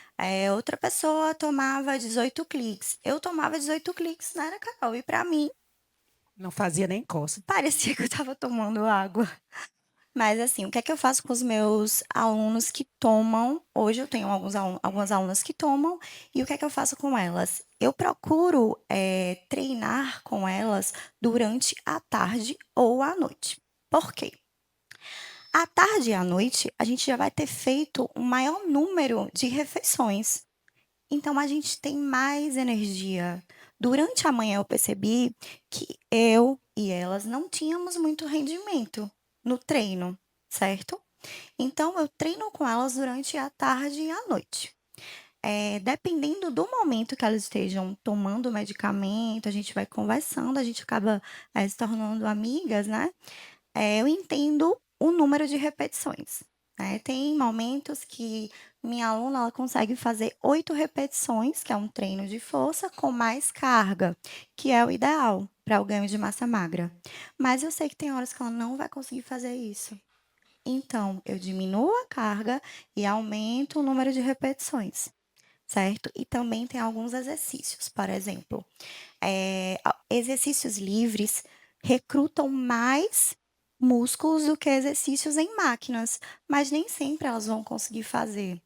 outra pessoa tomava 18 cliques. Eu tomava 18 cliques, né, Carol? E para mim, Não fazia nem coça. parecia que eu estava tomando água. Mas, assim, o que é que eu faço com os meus alunos que tomam? Hoje eu tenho algumas alunas que tomam, e o que é que eu faço com elas? Eu procuro treinar com elas durante a tarde ou à noite. Por quê? À tarde e à noite, a gente já vai ter feito um maior número de refeições. Então, a gente tem mais energia. Durante a manhã, eu percebi que eu e elas não tínhamos muito rendimento no treino, certo? Então, eu treino com elas durante a tarde e a noite. Dependendo do momento que elas estejam tomando o medicamento, a gente vai conversando, a gente acaba se tornando amigas, né? Eu entendo o número de repetições. Né? Tem momentos que minha aluna ela consegue fazer 8 repetições, que é um treino de força, com mais carga, que é o ideal para o ganho de massa magra. Mas eu sei que tem horas que ela não vai conseguir fazer isso. Então, eu diminuo a carga e aumento o número de repetições, certo? E também tem alguns exercícios, por exemplo, exercícios livres recrutam mais músculos do que exercícios em máquinas, mas nem sempre elas vão conseguir fazer,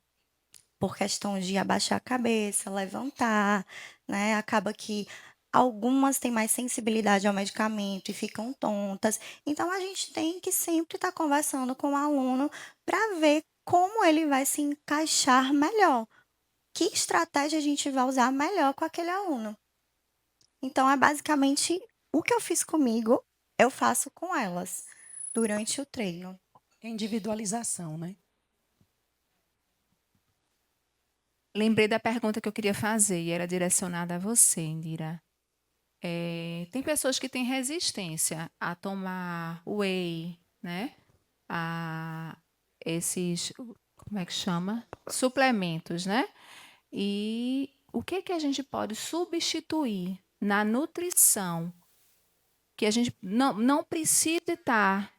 por questão de abaixar a cabeça, levantar, né? Acaba que algumas têm mais sensibilidade ao medicamento e ficam tontas. Então, a gente tem que sempre estar conversando com o aluno para ver como ele vai se encaixar melhor. Que estratégia a gente vai usar melhor com aquele aluno. Então, é basicamente o que eu fiz comigo, eu faço com elas durante o treino. Individualização, né? Lembrei da pergunta que eu queria fazer e era direcionada a você, Indira. Tem pessoas que têm resistência a tomar whey, né? A esses, como é que chama? Suplementos, né? E o que a gente pode substituir na nutrição, que a gente não precisa estar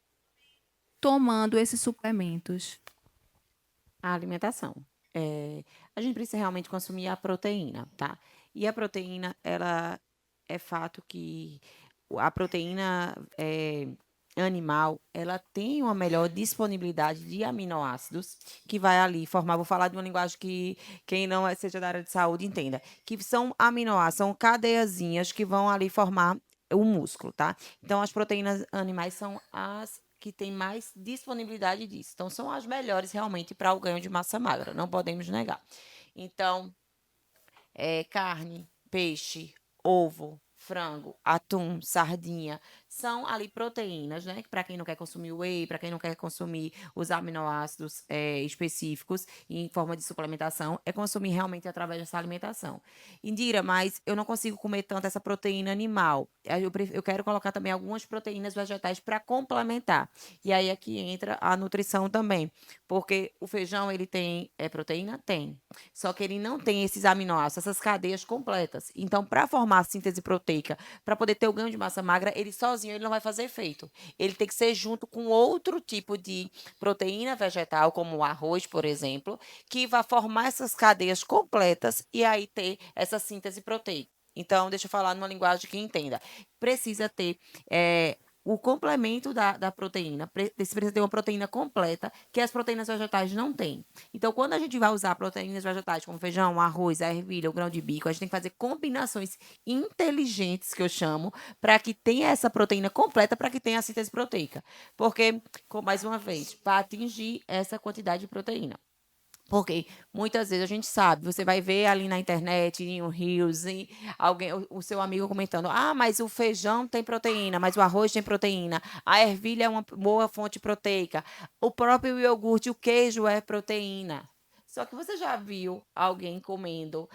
tomando esses suplementos? A alimentação. A gente precisa realmente consumir a proteína, tá? E a proteína, ela é fato que a proteína animal, ela tem uma melhor disponibilidade de aminoácidos que vai ali formar, vou falar de uma linguagem que quem não seja da área de saúde entenda, que são aminoácidos, são cadeiazinhas que vão ali formar o músculo, tá? Então, as proteínas animais são as que têm mais disponibilidade disso. Então, são as melhores realmente para o ganho de massa magra, não podemos negar. Então, carne, peixe, ovo, frango, atum, sardinha, são ali proteínas, né? Para quem não quer consumir whey, para quem não quer consumir os aminoácidos específicos em forma de suplementação, é consumir realmente através dessa alimentação. Indira, mas eu não consigo comer tanto essa proteína animal. Eu quero colocar também algumas proteínas vegetais para complementar. E aí aqui entra a nutrição também, porque o feijão ele tem proteína? Tem. Só que ele não tem esses aminoácidos, essas cadeias completas. Então, para formar a síntese proteica, para poder ter o ganho de massa magra, ele sozinho ele não vai fazer efeito. Ele tem que ser junto com outro tipo de proteína vegetal, como o arroz, por exemplo, que vai formar essas cadeias completas e aí ter essa síntese proteica. Então, deixa eu falar numa linguagem que entenda. Precisa ter o complemento da proteína. Precisa ter uma proteína completa, que as proteínas vegetais não têm. Então, quando a gente vai usar proteínas vegetais, como feijão, arroz, a ervilha, o grão de bico, a gente tem que fazer combinações inteligentes, que eu chamo, para que tenha essa proteína completa, para que tenha a síntese proteica. Porque, mais uma vez, para atingir essa quantidade de proteína. Porque muitas vezes a gente sabe, você vai ver ali na internet, em um Reels, em alguém, o seu amigo comentando: ah, mas o feijão tem proteína, mas o arroz tem proteína, a ervilha é uma boa fonte proteica, o próprio iogurte, o queijo é proteína. Só que você já viu alguém comendo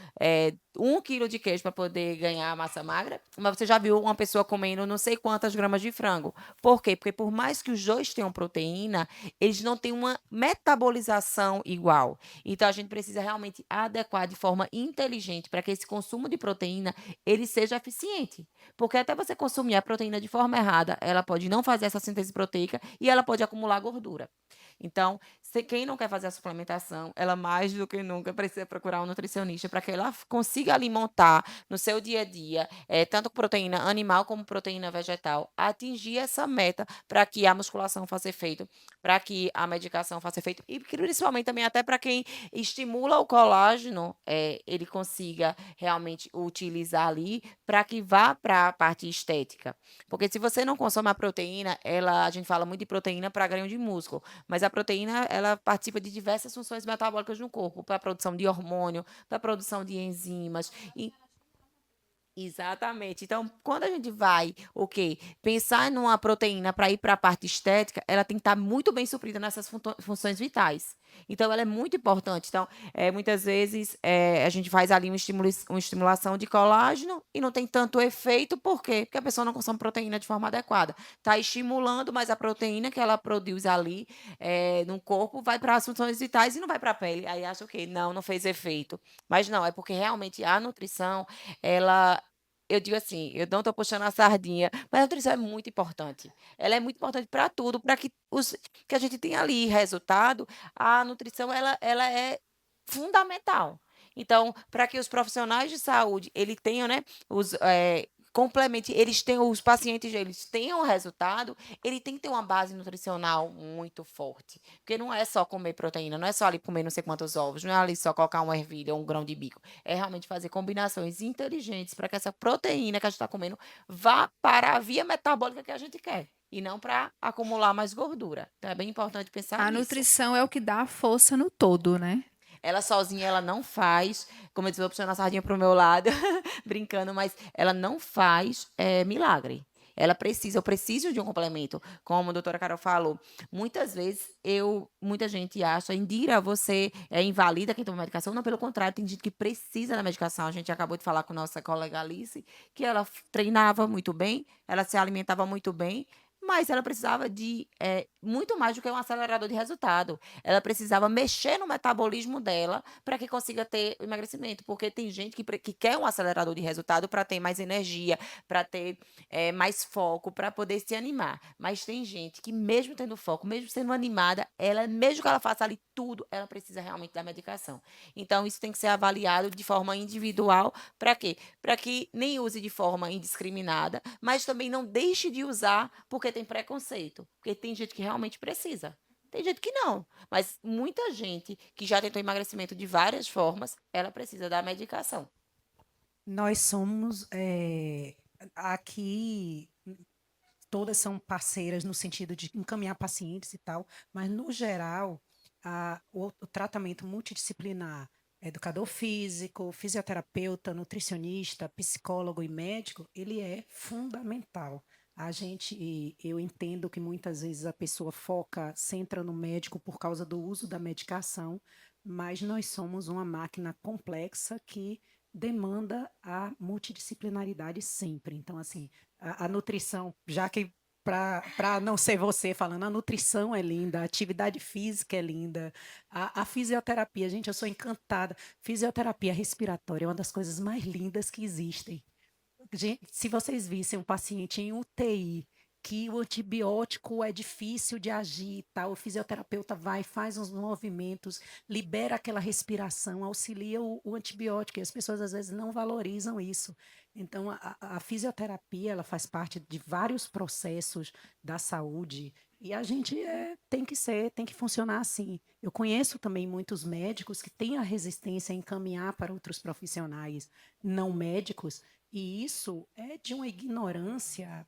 1 quilo de queijo para poder ganhar massa magra? Mas você já viu uma pessoa comendo não sei quantas gramas de frango? Por quê? Porque por mais que os dois tenham proteína, eles não têm uma metabolização igual. Então a gente precisa realmente adequar de forma inteligente para que esse consumo de proteína ele seja eficiente. Porque até você consumir a proteína de forma errada, ela pode não fazer essa síntese proteica e ela pode acumular gordura. Então, quem não quer fazer a suplementação, ela mais do que nunca precisa procurar um nutricionista para que ela consiga alimentar no seu dia a dia, tanto proteína animal como proteína vegetal, atingir essa meta para que a musculação faça efeito, para que a medicação faça efeito e principalmente também até para quem estimula o colágeno, ele consiga realmente utilizar ali para que vá para a parte estética. Porque se você não consome a proteína, a gente fala muito de proteína para ganho de músculo, mas a proteína, ela participa de diversas funções metabólicas no corpo, para a produção de hormônio, para a produção de enzimas. Exatamente. Então, quando a gente vai, o quê? Pensar numa proteína para ir para a parte estética, ela tem que estar muito bem suprida nessas funções vitais. Então, ela é muito importante. Então, muitas vezes a gente faz ali uma estimulação de colágeno e não tem tanto efeito, por quê? Porque a pessoa não consome proteína de forma adequada. Está estimulando, mas a proteína que ela produz ali no corpo vai para as funções vitais e não vai para a pele. Aí acha o quê? Não fez efeito. Mas não, é porque realmente a nutrição, ela eu digo assim, eu não estou puxando a sardinha, mas a nutrição é muito importante. Ela é muito importante para tudo, para que a gente tenha ali resultado, a nutrição ela é fundamental. Então, para que os profissionais de saúde, ele tenham, né, complemente, os pacientes eles tenham resultado, ele tem que ter uma base nutricional muito forte. Porque não é só comer proteína, não é só ali comer não sei quantos ovos, não é ali só colocar uma ervilha ou um grão de bico. É realmente fazer combinações inteligentes para que essa proteína que a gente está comendo vá para a via metabólica que a gente quer. E não para acumular mais gordura. Então é bem importante pensar A nisso. nutrição é o que dá a força no todo, né? Ela sozinha, ela não faz, como eu disse, vou puxando a sardinha pro meu lado, brincando, mas ela não faz milagre. Eu preciso de um complemento. Como a doutora Carol falou, muitas vezes muita gente acha, Indira, você invalida quem toma medicação. Não, pelo contrário, tem gente que precisa da medicação. A gente acabou de falar com nossa colega Alice, que ela treinava muito bem, ela se alimentava muito bem, mas ela precisava de muito mais do que um acelerador de resultado. Ela precisava mexer no metabolismo dela para que consiga ter o emagrecimento, porque tem gente que quer um acelerador de resultado para ter mais energia, para ter mais foco, para poder se animar. Mas tem gente que, mesmo tendo foco, mesmo sendo animada, mesmo que ela faça ali tudo, ela precisa realmente da medicação. Então, isso tem que ser avaliado de forma individual. Para quê? Para que nem use de forma indiscriminada, mas também não deixe de usar porque tem preconceito. Porque tem gente que realmente precisa. Tem gente que não. Mas muita gente que já tentou emagrecimento de várias formas, ela precisa da medicação. Nós somos aqui, todas são parceiras no sentido de encaminhar pacientes e tal, mas no geral, o tratamento multidisciplinar, educador físico, fisioterapeuta, nutricionista, psicólogo e médico, ele é fundamental. Eu entendo que muitas vezes a pessoa centra no médico por causa do uso da medicação, mas nós somos uma máquina complexa que demanda a multidisciplinaridade sempre. Então, assim, a nutrição, já que para não ser você falando, a nutrição é linda, a atividade física é linda, a fisioterapia, gente, eu sou encantada. Fisioterapia respiratória é uma das coisas mais lindas que existem. Gente, se vocês vissem um paciente em UTI, que o antibiótico é difícil de agir, tá? O fisioterapeuta vai, faz uns movimentos, libera aquela respiração, auxilia o antibiótico, e as pessoas às vezes não valorizam isso. Então, a fisioterapia, ela faz parte de vários processos da saúde, e a gente tem que funcionar assim. Eu conheço também muitos médicos que têm a resistência em encaminhar para outros profissionais não médicos, e isso é de uma ignorância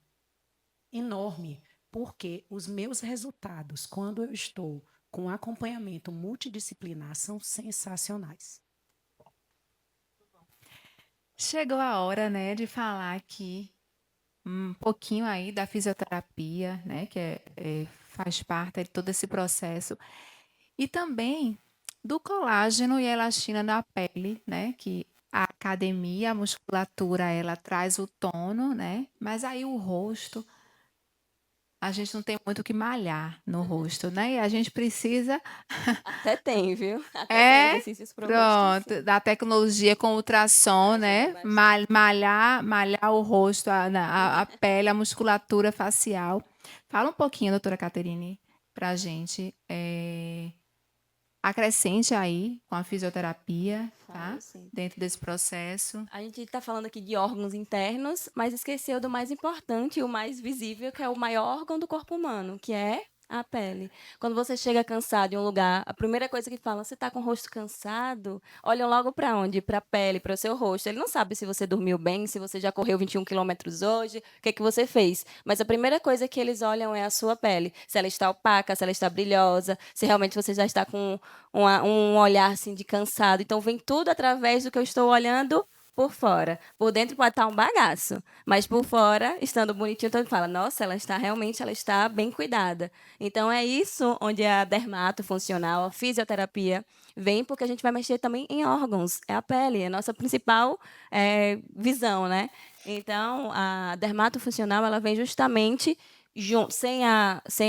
enorme, porque os meus resultados, quando eu estou com acompanhamento multidisciplinar, são sensacionais. Chegou a hora, né, de falar aqui um pouquinho aí da fisioterapia, né, que faz parte de todo esse processo, e também do colágeno e elastina na pele, né, que a academia, a musculatura, ela traz o tono, né, mas aí o rosto, a gente não tem muito o que malhar no rosto, né, e a gente precisa Até tem, viu? Até tem É, exercícios pro rosto, sim. pronto, da tecnologia com ultrassom, Ajuda né? bastante. Malhar o rosto, a pele, a musculatura facial. Fala um pouquinho, doutora Caterine, para a gente. Acrescente aí com a fisioterapia, tá? Falo, sim. Dentro desse processo. A gente está falando aqui de órgãos internos, mas esqueceu do mais importante e o mais visível, que é o maior órgão do corpo humano, que é a pele. Quando você chega cansado em um lugar, a primeira coisa que falam, você está com o rosto cansado? Olham logo para onde? Para a pele, para o seu rosto. Ele não sabe se você dormiu bem, se você já correu 21 quilômetros hoje, o que você fez. Mas a primeira coisa que eles olham é a sua pele. Se ela está opaca, se ela está brilhosa, se realmente você já está com um olhar assim, de cansado. Então, vem tudo através do que eu estou olhando por fora. Por dentro pode estar um bagaço, mas por fora, estando bonitinho, todo mundo fala, nossa, ela está bem cuidada. Então, é isso onde a dermatofuncional, a fisioterapia, vem, porque a gente vai mexer também em órgãos. É a pele, é a nossa principal visão, né? Então, a dermatofuncional, ela vem justamente sem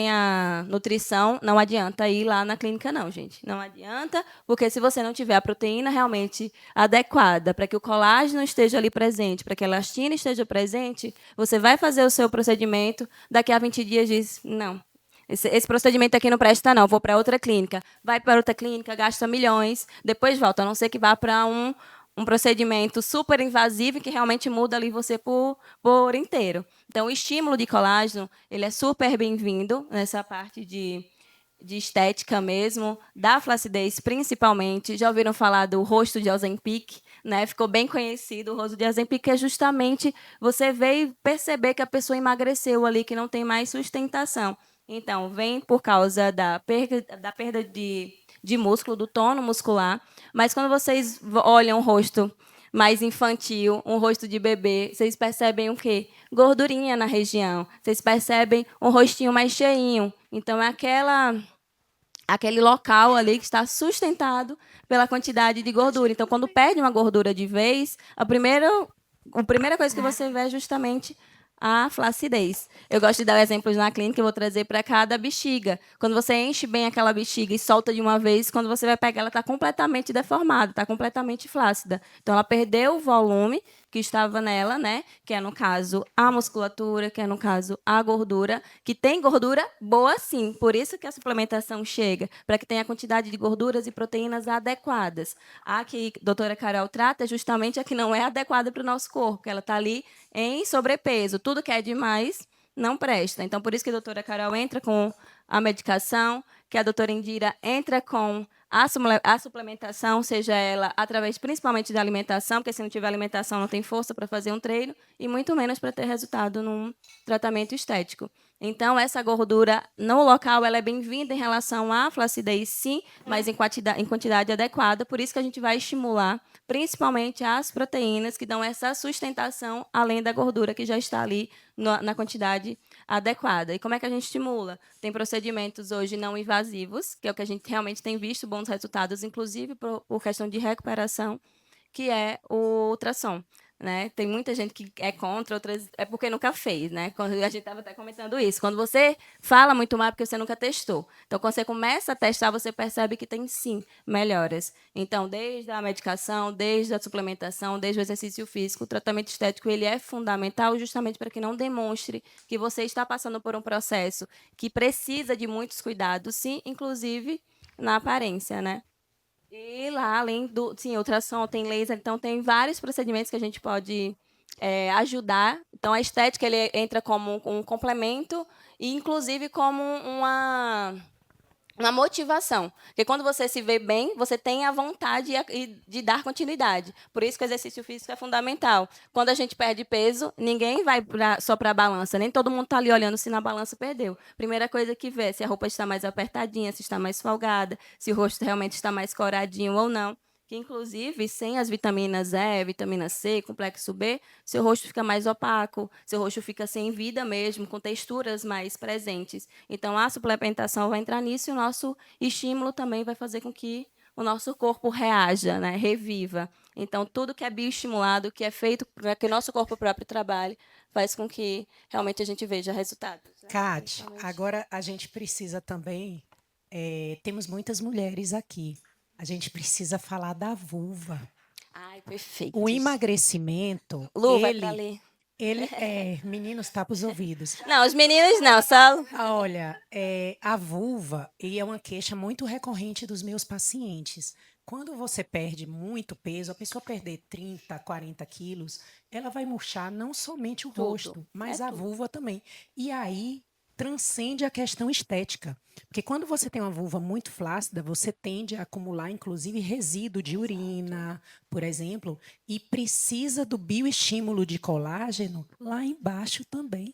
a nutrição, não adianta ir lá na clínica, não, gente. Não adianta, porque se você não tiver a proteína realmente adequada para que o colágeno esteja ali presente, para que a elastina esteja presente, você vai fazer o seu procedimento, daqui a 20 dias diz, não, esse procedimento aqui não presta, não, vou para outra clínica. Vai para outra clínica, gasta milhões, depois volta, a não ser que vá para um procedimento super invasivo que realmente muda ali você por inteiro. Então, o estímulo de colágeno, ele é super bem-vindo nessa parte de estética mesmo, da flacidez principalmente. Já ouviram falar do rosto de Ozempic, né? Ficou bem conhecido o rosto de Ozempic, que é justamente você ver e perceber que a pessoa emagreceu ali, que não tem mais sustentação. Então, vem por causa da perda de músculo, do tono muscular, mas quando vocês olham o rosto mais infantil, um rosto de bebê, vocês percebem o quê? Gordurinha na região. Vocês percebem um rostinho mais cheinho. Então, é aquele local ali que está sustentado pela quantidade de gordura. Então, quando perde uma gordura de vez, a primeira coisa que você vê é justamente a flacidez. Eu gosto de dar exemplos na clínica, eu vou trazer para cada bexiga. Quando você enche bem aquela bexiga e solta de uma vez, quando você vai pegar, ela está completamente deformada, está completamente flácida. Então, ela perdeu o volume que estava nela, né? Que é, no caso, a musculatura, que é, no caso, a gordura, que tem gordura boa, sim. Por isso que a suplementação chega, para que tenha a quantidade de gorduras e proteínas adequadas. A que a doutora Carol trata é justamente a que não é adequada para o nosso corpo, que ela está ali em sobrepeso. Tudo que é demais não presta. Então, por isso que a doutora Carol entra com a medicação, que a doutora Indira entra com a suplementação, seja ela através principalmente da alimentação, porque se não tiver alimentação não tem força para fazer um treino, e muito menos para ter resultado num tratamento estético. Então, essa gordura no local ela é bem-vinda em relação à flacidez, sim, mas em quantidade adequada. Por isso que a gente vai estimular principalmente as proteínas que dão essa sustentação, além da gordura que já está ali na quantidade adequada. E como é que a gente estimula? Tem procedimentos hoje não invasivos, que é o que a gente realmente tem visto bons resultados, inclusive por questão de recuperação, que é o ultrassom. Né? Tem muita gente que é contra, outras é porque nunca fez, né? Quando a gente estava até comentando isso. Quando você fala muito mais, é porque você nunca testou. Então, quando você começa a testar, você percebe que tem sim melhoras. Então, desde a medicação, desde a suplementação, desde o exercício físico, o tratamento estético ele é fundamental justamente para que não demonstre que você está passando por um processo que precisa de muitos cuidados, sim, inclusive na aparência, né? E lá, além do ultrassom, tem laser, então tem vários procedimentos que a gente pode ajudar. Então, a estética ele entra como um complemento e, inclusive, como uma motivação. Porque quando você se vê bem, você tem a vontade de dar continuidade. Por isso que o exercício físico é fundamental. Quando a gente perde peso, ninguém vai só para a balança. Nem todo mundo está ali olhando se na balança perdeu. Primeira coisa que vê, se a roupa está mais apertadinha, se está mais folgada, se o rosto realmente está mais coradinho ou não. Que, inclusive, sem as vitaminas E, vitamina C, complexo B, seu rosto fica mais opaco, seu rosto fica sem vida mesmo, com texturas mais presentes. Então, a suplementação vai entrar nisso e o nosso estímulo também vai fazer com que o nosso corpo reaja, né, reviva. Então, tudo que é bioestimulado, que é feito para que o nosso corpo próprio trabalhe, faz com que realmente a gente veja resultados. Né? Kate, agora a gente precisa também, temos muitas mulheres aqui, a gente precisa falar da vulva. Ai, perfeito. O emagrecimento, Lu, vai pra ler. meninos, tapa os ouvidos. Não, os meninos não, só... Olha, a vulva e é uma queixa muito recorrente dos meus pacientes. Quando você perde muito peso, a pessoa perder 30, 40 quilos, ela vai murchar não somente o rosto, mas a vulva também. E aí transcende a questão estética. Porque quando você tem uma vulva muito flácida, você tende a acumular, inclusive, resíduo de urina, por exemplo, e precisa do bioestímulo de colágeno lá embaixo também.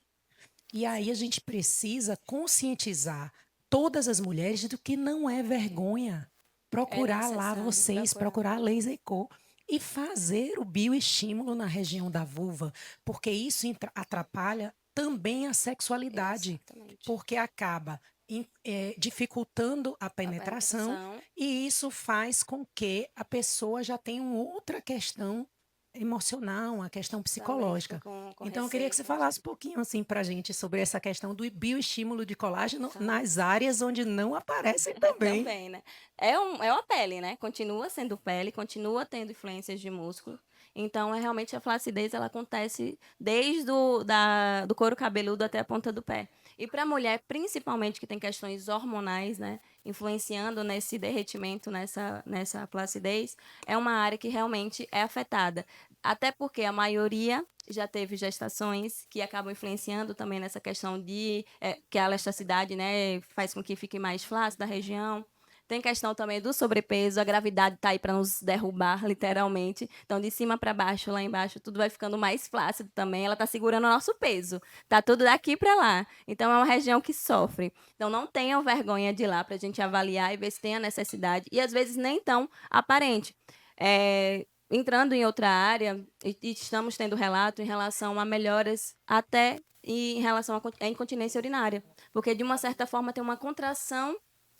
E aí a gente precisa conscientizar todas as mulheres do que não é vergonha procurar lá vocês, procurar a Laser Co e fazer o bioestímulo na região da vulva, porque isso atrapalha também a sexualidade, porque acaba dificultando a penetração e isso faz com que a pessoa já tenha uma outra questão emocional, uma questão psicológica. Então, eu queria que você falasse um pouquinho assim para a gente sobre essa questão do bioestímulo de colágeno nas áreas onde não aparecem também. Também, né? É uma pele, né? Continua sendo pele, continua tendo influências de músculo. Então, realmente a flacidez ela acontece desde do couro cabeludo até a ponta do pé. E para a mulher, principalmente que tem questões hormonais, né, influenciando nesse derretimento, nessa flacidez, é uma área que realmente é afetada. Até porque a maioria já teve gestações que acabam influenciando também nessa questão de que a elasticidade, né, faz com que fique mais flácida a região. Tem questão também do sobrepeso, a gravidade está aí para nos derrubar, literalmente. Então, de cima para baixo, lá embaixo, tudo vai ficando mais flácido também. Ela está segurando o nosso peso. Está tudo daqui para lá. Então, é uma região que sofre. Então, não tenham vergonha de ir lá para a gente avaliar e ver se tem a necessidade. E, às vezes, nem tão aparente. Entrando em outra área, e estamos tendo relato em relação a melhoras até em relação à incontinência urinária. Porque, de uma certa forma, tem uma contração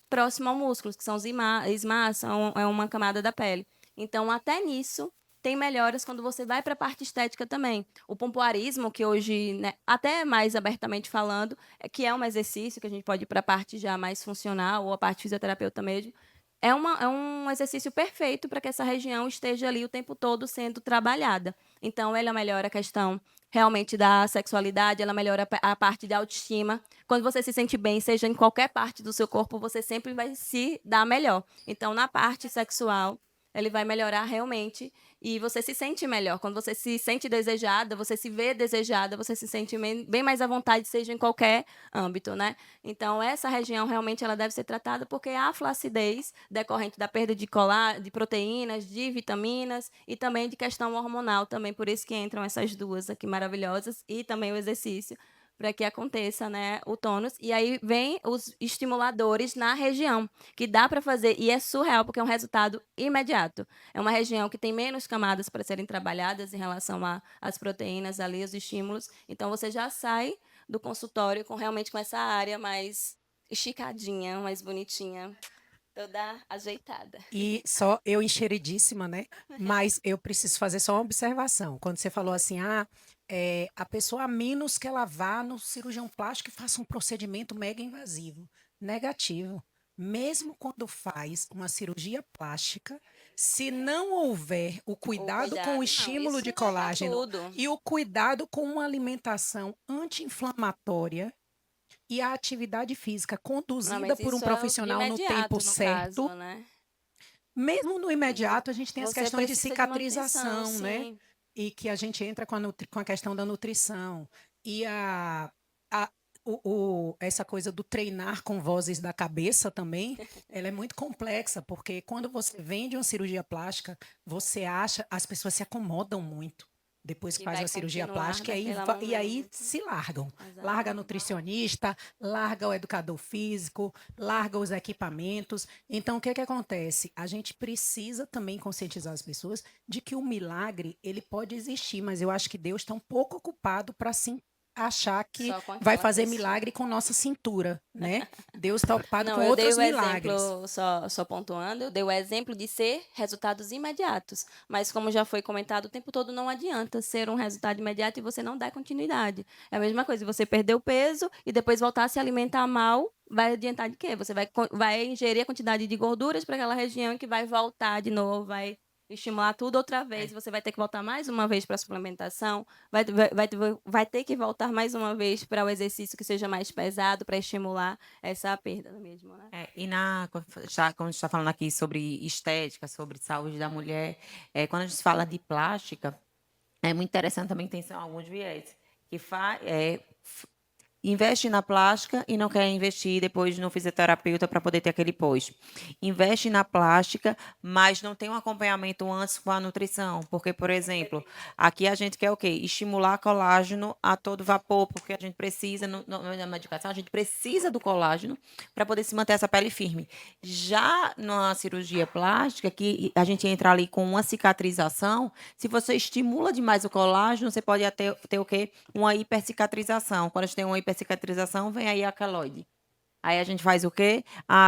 próximo ao músculo, que são os ismaços, é uma camada da pele. Então, até nisso, tem melhoras quando você vai para a parte estética também. O pompoarismo, que hoje, né, até mais abertamente falando, que é um exercício que a gente pode ir para a parte já mais funcional, ou a parte fisioterapeuta mesmo, é um exercício perfeito para que essa região esteja ali o tempo todo sendo trabalhada. Então, ela melhora a questão realmente da sexualidade, ela melhora a parte de autoestima. Quando você se sente bem, seja em qualquer parte do seu corpo, você sempre vai se dar melhor. Então, na parte sexual, ele vai melhorar realmente e você se sente melhor. Quando você se sente desejada, você se vê desejada, você se sente bem mais à vontade, seja em qualquer âmbito, né? Então, essa região realmente ela deve ser tratada porque há flacidez decorrente da perda de proteínas, de vitaminas e também de questão hormonal também. Por isso que entram essas duas aqui maravilhosas e também o exercício para que aconteça, né, o tônus. E aí vem os estimuladores na região, que dá para fazer, e é surreal, porque é um resultado imediato. É uma região que tem menos camadas para serem trabalhadas em relação às proteínas ali, os estímulos. Então, você já sai do consultório realmente com essa área mais esticadinha, mais bonitinha, toda ajeitada. E só eu enxeridíssima, né? Mas eu preciso fazer só uma observação. Quando você falou assim, a pessoa, a menos que ela vá no cirurgião plástico e faça um procedimento mega invasivo. Negativo. Mesmo quando faz uma cirurgia plástica, se não houver o cuidado com o estímulo de colágeno e o cuidado com uma alimentação anti-inflamatória e a atividade física conduzida por um profissional no tempo certo, né? mesmo no imediato, a gente tem as Você questões de precisa de cicatrização, manutenção, né? sim. E que a gente entra com a questão da nutrição. E essa coisa do treinar com vozes da cabeça também, ela é muito complexa, porque quando você vem de uma cirurgia plástica, você acha, as pessoas se acomodam muito depois que E faz vai uma cirurgia continuar plástica daquele e aí momento. se largam. Larga a Exatamente. nutricionista, larga o educador físico, larga os equipamentos. Então, o que acontece? A gente precisa também conscientizar as pessoas de que o milagre, ele pode existir, mas eu acho que Deus está um pouco ocupado para sim achar que Só com vai aquela fazer pessoa. milagre com nossa cintura, né? Deus está ocupado Não, com eu dei outros o milagres. exemplo, só pontuando, eu dei o exemplo de ser resultados imediatos. Mas, como já foi comentado, o tempo todo não adianta ser um resultado imediato e você não dar continuidade. É a mesma coisa, você perder o peso e depois voltar a se alimentar mal, vai adiantar de quê? Você vai ingerir a quantidade de gorduras para aquela região que vai voltar de novo, vai estimular tudo outra vez. Você vai ter que voltar mais uma vez para a suplementação, vai ter que voltar mais uma vez para o exercício que seja mais pesado, para estimular essa perda mesmo, né? Quando a gente está falando aqui sobre estética, sobre saúde da mulher, quando a gente fala de plástica, é muito interessante também que tem alguns viés que investe na plástica e não quer investir depois no fisioterapeuta para poder ter aquele pós. Investe na plástica, mas não tem um acompanhamento antes com a nutrição. Porque, por exemplo, aqui a gente quer o quê? Estimular colágeno a todo vapor, porque a gente precisa, na medicação, a gente precisa do colágeno para poder se manter essa pele firme. Já na cirurgia plástica, que a gente entra ali com uma cicatrização, se você estimula demais o colágeno, você pode até ter o quê? Uma hipercicatrização. Quando a gente tem uma hipercicatrização, vem aí a queloide. Aí a gente faz o quê?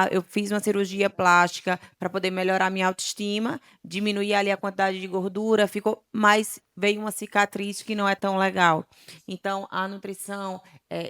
Eu fiz uma cirurgia plástica para poder melhorar minha autoestima, diminuir ali a quantidade de gordura, mas veio uma cicatriz que não é tão legal. Então, a nutrição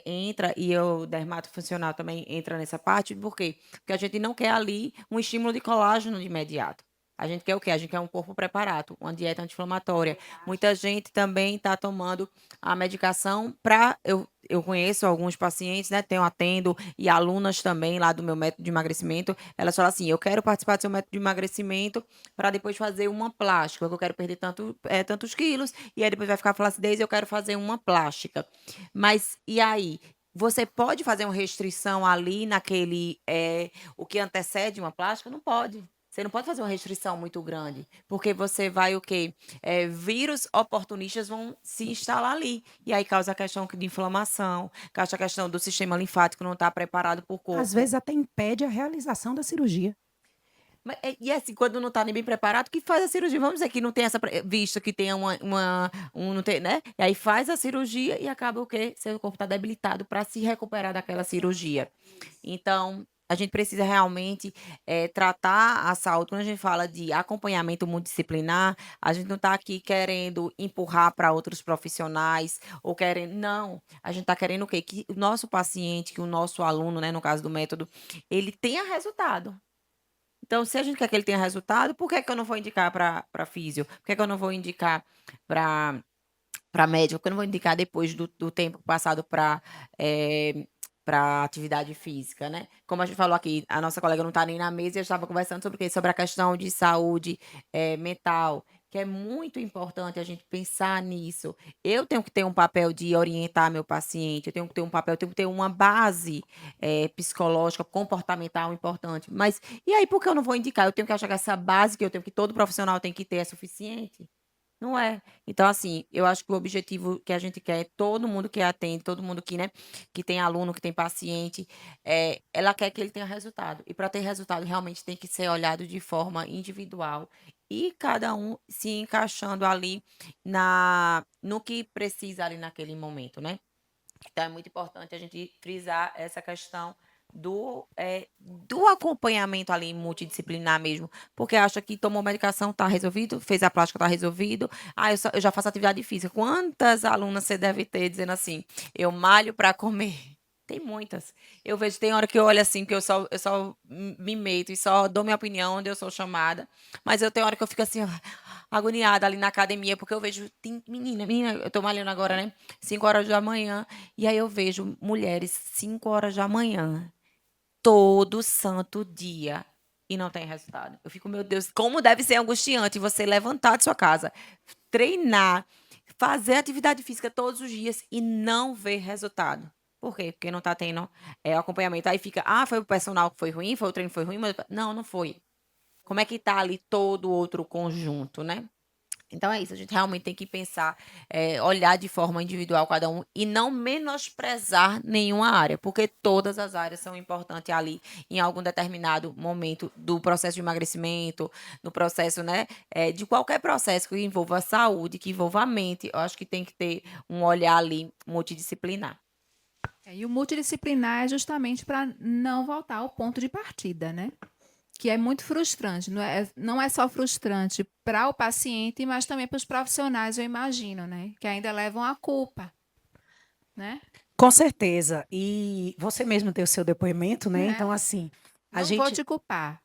entra, e o dermatofuncional também entra nessa parte, por quê? Porque a gente não quer ali um estímulo de colágeno de imediato. A gente quer o quê? A gente quer um corpo preparado, uma dieta anti-inflamatória. Muita gente também está tomando a medicação para. Eu conheço alguns pacientes, né? Atendo e alunas também lá do meu método de emagrecimento. Elas falam assim: eu quero participar do seu método de emagrecimento para depois fazer uma plástica, porque eu quero perder tantos quilos, e aí depois vai ficar flacidez e eu quero fazer uma plástica. Mas e aí? Você pode fazer uma restrição ali naquele. O que antecede uma plástica? Não pode. Você não pode fazer uma restrição muito grande, porque você vai o quê? Vírus oportunistas vão se instalar ali. E aí causa a questão de inflamação, causa a questão do sistema linfático não estar preparado por corpo. Às vezes até impede a realização da cirurgia. E assim, quando não está nem bem preparado, que faz a cirurgia? Vamos dizer que não tem essa visto que tenha não tem, né? E aí faz a cirurgia e acaba o quê? Seu corpo está debilitado para se recuperar daquela cirurgia. Então, a gente precisa realmente tratar a saúde. Quando a gente fala de acompanhamento multidisciplinar, a gente não está aqui querendo empurrar para outros profissionais ou querendo. Não, a gente está querendo o quê? Que o nosso paciente, que o nosso aluno, né, no caso do método, ele tenha resultado. Então, se a gente quer que ele tenha resultado, por que, que eu não vou indicar para físio? Por que, que eu não vou indicar para médico? Por que eu não vou indicar depois do tempo passado para atividade física, né? Como a gente falou aqui, a nossa colega não está nem na mesa e eu estava conversando sobre o quê? Sobre a questão de saúde mental, que é muito importante a gente pensar nisso. Eu tenho que ter um papel de orientar meu paciente, eu tenho que ter um papel, eu tenho que ter uma base psicológica, comportamental importante. Mas e aí, por que eu não vou indicar? Eu tenho que achar que essa base que eu tenho, que todo profissional tem que ter, é suficiente? Não é. Então, assim, eu acho que o objetivo que a gente quer é todo mundo que atende, todo mundo que, né, que tem aluno, que tem paciente, ela quer que ele tenha resultado. E para ter resultado, realmente tem que ser olhado de forma individual e cada um se encaixando ali no que precisa ali naquele momento, né? Então é muito importante a gente frisar essa questão do acompanhamento ali multidisciplinar mesmo, porque acha que tomou medicação, tá resolvido, fez a plástica, tá resolvido. Ah, eu já faço atividade física. Quantas alunas você deve ter dizendo assim, eu malho para comer? Tem muitas. Eu vejo, tem hora que eu olho assim, que eu só me meto e só dou minha opinião onde eu sou chamada, mas eu tenho hora que eu fico assim, ó, agoniada ali na academia, porque eu vejo, tem menina, eu tô malhando agora, né? 5 horas da manhã, e aí eu vejo mulheres 5 horas da manhã, todo santo dia, e não tem resultado. Eu fico, meu Deus, como deve ser angustiante você levantar de sua casa, treinar, fazer atividade física todos os dias e não ver resultado. Por quê? Porque não tá tendo acompanhamento. Aí fica, foi o personal que foi ruim, foi o treino que foi ruim, mas não, não foi. Como é que tá ali todo o outro conjunto, né? Então é isso, a gente realmente tem que pensar, olhar de forma individual cada um e não menosprezar nenhuma área, porque todas as áreas são importantes ali em algum determinado momento do processo de emagrecimento, no processo, né, de qualquer processo que envolva a saúde, que envolva a mente, eu acho que tem que ter um olhar ali multidisciplinar. E o multidisciplinar é justamente para não voltar ao ponto de partida, né? Que é muito frustrante. Não é só frustrante para o paciente, mas também para os profissionais, eu imagino, né? Que ainda levam a culpa, né? Com certeza. E você mesmo deu o seu depoimento, né? É. Então, assim, a Não vou gente. te culpar.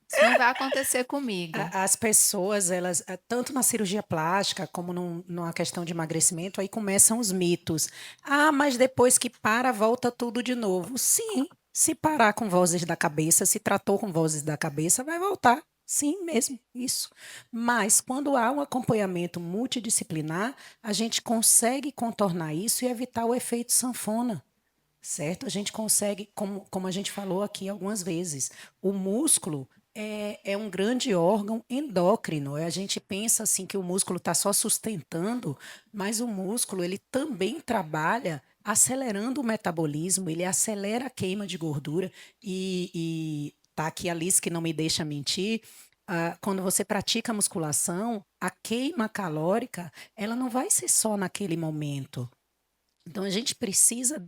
Isso não vai acontecer comigo. As pessoas, elas, tanto na cirurgia plástica como numa questão de emagrecimento, aí começam os mitos. Ah, mas depois que para, volta tudo de novo. Sim, se parar com vozes da cabeça, se tratou com vozes da cabeça, vai voltar. Sim, mesmo, isso. Mas quando há um acompanhamento multidisciplinar, a gente consegue contornar isso e evitar o efeito sanfona. Certo? A gente consegue, como a gente falou aqui algumas vezes, o músculo é um grande órgão endócrino. A gente pensa assim que o músculo está só sustentando, mas o músculo ele também trabalha acelerando o metabolismo, ele acelera a queima de gordura e tá aqui a Liz que não me deixa mentir. Quando você pratica musculação, a queima calórica ela não vai ser só naquele momento. Então, a gente precisa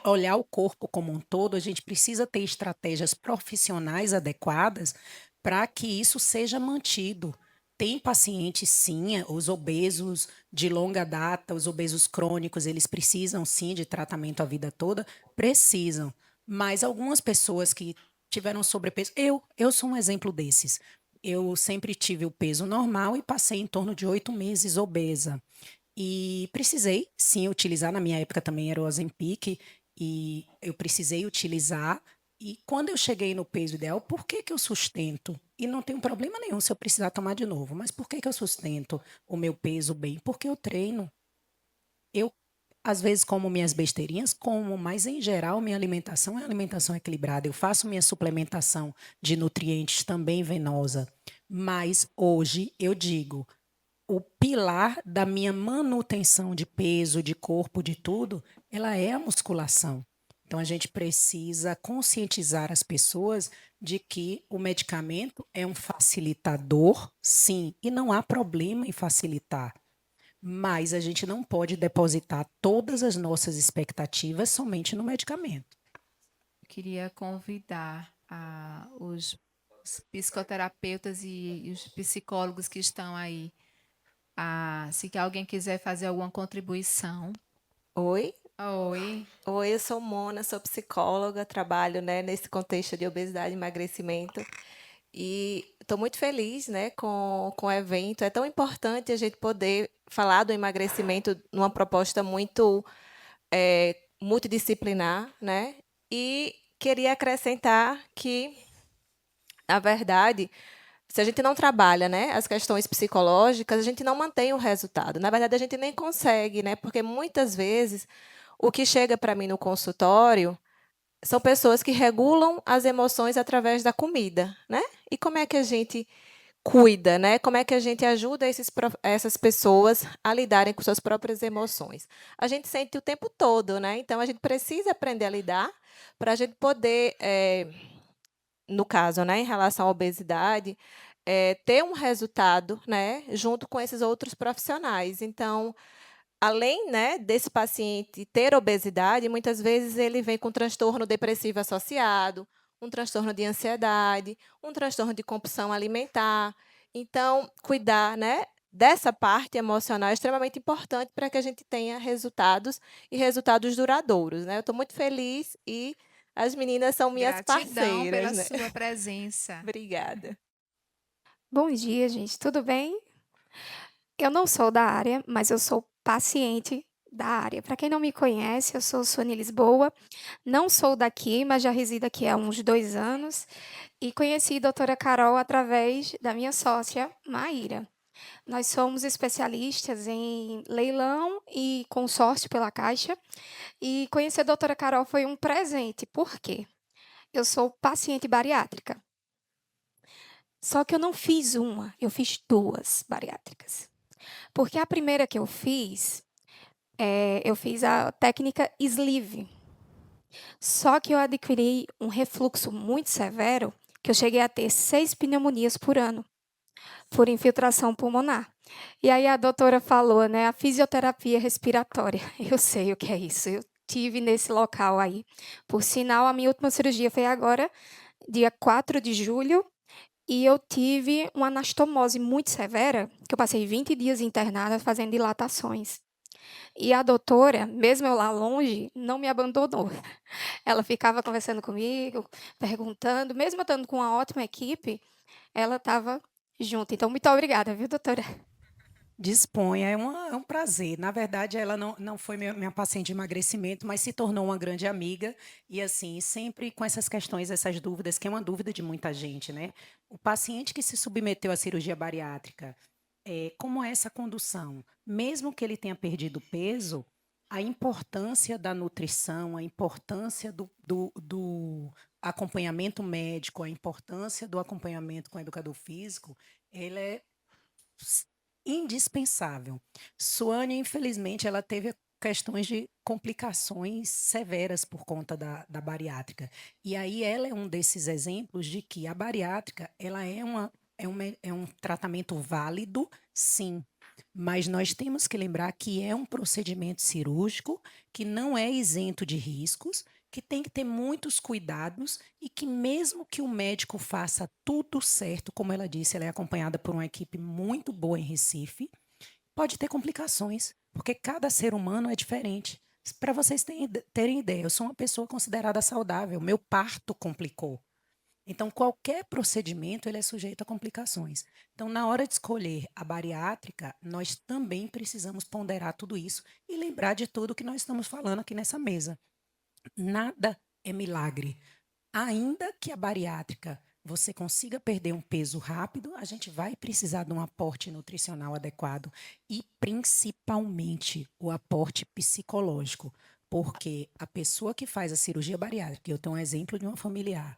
olhar o corpo como um todo, a gente precisa ter estratégias profissionais adequadas para que isso seja mantido. Tem pacientes, sim, os obesos de longa data, os obesos crônicos, eles precisam, sim, de tratamento a vida toda? Precisam. Mas algumas pessoas que tiveram sobrepeso, eu sou um exemplo desses. Eu sempre tive o peso normal e passei em torno de 8 meses obesa. E precisei, sim, utilizar. Na minha época também era o Ozempic, e eu precisei utilizar. E quando eu cheguei no peso ideal, por que que eu sustento? E não tem problema nenhum se eu precisar tomar de novo, mas por que que eu sustento o meu peso bem? Porque eu treino. Eu, às vezes, como minhas besteirinhas, mas em geral, minha alimentação é alimentação equilibrada. Eu faço minha suplementação de nutrientes também venosa. Mas hoje eu digo, o pilar da minha manutenção de peso, de corpo, de tudo, ela é a musculação. Então, a gente precisa conscientizar as pessoas de que o medicamento é um facilitador, sim, e não há problema em facilitar. Mas a gente não pode depositar todas as nossas expectativas somente no medicamento. queria convidar os psicoterapeutas e os psicólogos que estão aí, se que alguém quiser fazer alguma contribuição. Oi, Oi, eu sou Mona, sou psicóloga, trabalho, né, nesse contexto de obesidade e emagrecimento. E estou muito feliz, né, com o evento. É tão importante a gente poder falar do emagrecimento numa proposta muito multidisciplinar, né? E queria acrescentar que, na verdade, se a gente não trabalha, né, as questões psicológicas, a gente não mantém o resultado. Na verdade, a gente nem consegue, né? Porque muitas vezes o que chega para mim no consultório são pessoas que regulam as emoções através da comida, né? E como é que a gente cuida, né? Como é que a gente ajuda essas pessoas a lidarem com suas próprias emoções? A gente sente o tempo todo, né? Então a gente precisa aprender a lidar para a gente poder, no caso, né, em relação à obesidade, ter um resultado, né, junto com esses outros profissionais. Então, além, né, desse paciente ter obesidade, muitas vezes ele vem com transtorno depressivo associado, um transtorno de ansiedade, um transtorno de compulsão alimentar. Então, cuidar, né, dessa parte emocional é extremamente importante para que a gente tenha resultados e resultados duradouros, né? Eu estou muito feliz e as meninas são minhas gratidão pela parceiras, né? sua presença. Obrigada. Bom dia, gente. Tudo bem? Eu não sou da área, mas eu sou paciente da área. Para quem não me conhece, eu sou Suane Lisboa. Não sou daqui, mas já resido aqui há uns 2 anos. E conheci a doutora Carol através da minha sócia, Maíra. Nós somos especialistas em leilão e consórcio pela Caixa. E conhecer a doutora Carol foi um presente. Por quê? Eu sou paciente bariátrica. Só que eu não fiz uma, eu fiz 2 bariátricas. Porque a primeira que eu fiz a técnica sleeve. Só que eu adquiri um refluxo muito severo, que eu cheguei a ter 6 pneumonias por ano, por infiltração pulmonar. E aí a doutora falou, né, a fisioterapia respiratória. Eu sei o que é isso, eu tive nesse local aí. Por sinal, a minha última cirurgia foi agora, dia 4 de julho, e eu tive uma anastomose muito severa, que eu passei 20 dias internada fazendo dilatações. E a doutora, mesmo eu lá longe, não me abandonou. Ela ficava conversando comigo, perguntando, mesmo eu estando com uma ótima equipe, ela estava junto. Então, muito obrigada, viu, doutora? Disponha, é um prazer. Na verdade, ela não foi minha paciente de emagrecimento, mas se tornou uma grande amiga. E, assim, sempre com essas questões, essas dúvidas, que é uma dúvida de muita gente, né? O paciente que se submeteu à cirurgia bariátrica, como é essa condução? Mesmo que ele tenha perdido peso, a importância da nutrição, a importância do acompanhamento médico, a importância do acompanhamento com o educador físico, ele é indispensável. Suane, infelizmente, ela teve questões de complicações severas por conta da bariátrica. E aí ela é um desses exemplos de que a bariátrica ela é um tratamento válido, sim, mas nós temos que lembrar que é um procedimento cirúrgico que não é isento de riscos, que tem que ter muitos cuidados e que mesmo que o médico faça tudo certo, como ela disse, ela é acompanhada por uma equipe muito boa em Recife, pode ter complicações, porque cada ser humano é diferente. Para vocês terem ideia, eu sou uma pessoa considerada saudável, meu parto complicou. Então, qualquer procedimento ele é sujeito a complicações. Então, na hora de escolher a bariátrica, nós também precisamos ponderar tudo isso e lembrar de tudo que nós estamos falando aqui nessa mesa. Nada é milagre. Ainda que a bariátrica você consiga perder um peso rápido, a gente vai precisar de um aporte nutricional adequado e, principalmente, o aporte psicológico. Porque a pessoa que faz a cirurgia bariátrica, eu tenho um exemplo de uma familiar,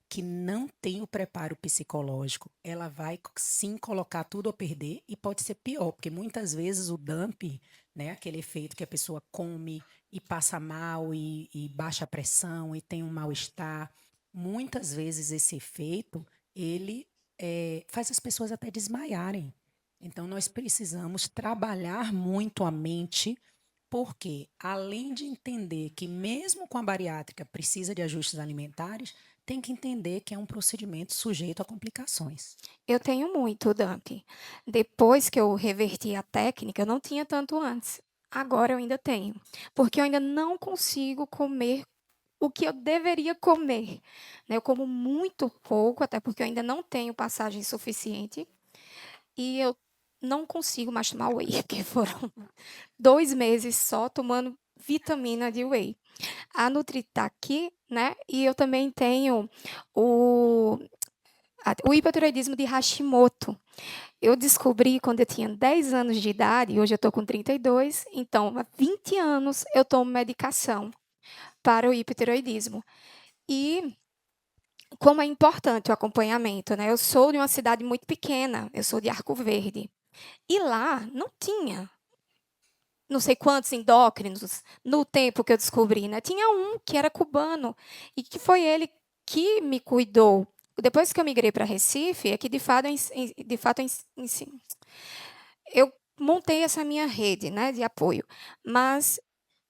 que não tem o preparo psicológico, ela vai sim colocar tudo a perder e pode ser pior, porque muitas vezes o dumping, né, aquele efeito que a pessoa come e passa mal e baixa a pressão e tem um mal-estar, muitas vezes esse efeito, ele faz as pessoas até desmaiarem. Então, nós precisamos trabalhar muito a mente, Porque, além de entender que mesmo com a bariátrica precisa de ajustes alimentares, tem que entender que é um procedimento sujeito a complicações. Eu tenho muito, Dante. Depois que eu reverti a técnica, eu não tinha tanto antes. Agora eu ainda tenho. Porque eu ainda não consigo comer o que eu deveria comer, né? Eu como muito pouco, até porque eu ainda não tenho passagem suficiente. E eu não consigo mais tomar whey, porque foram 2 meses só tomando vitamina de whey. A Nutri tá aqui, né? E eu também tenho o hipotireoidismo de Hashimoto. Eu descobri quando eu tinha 10 anos de idade, e hoje eu estou com 32, então há 20 anos eu tomo medicação para o hipotireoidismo. E como é importante o acompanhamento, né? Eu sou de uma cidade muito pequena, eu sou de Arco Verde. E lá não tinha não sei quantos endócrinos no tempo que eu descobri, né? Tinha um que era cubano e que foi ele que me cuidou. Depois que eu migrei para Recife, é que eu montei essa minha rede, né, de apoio. Mas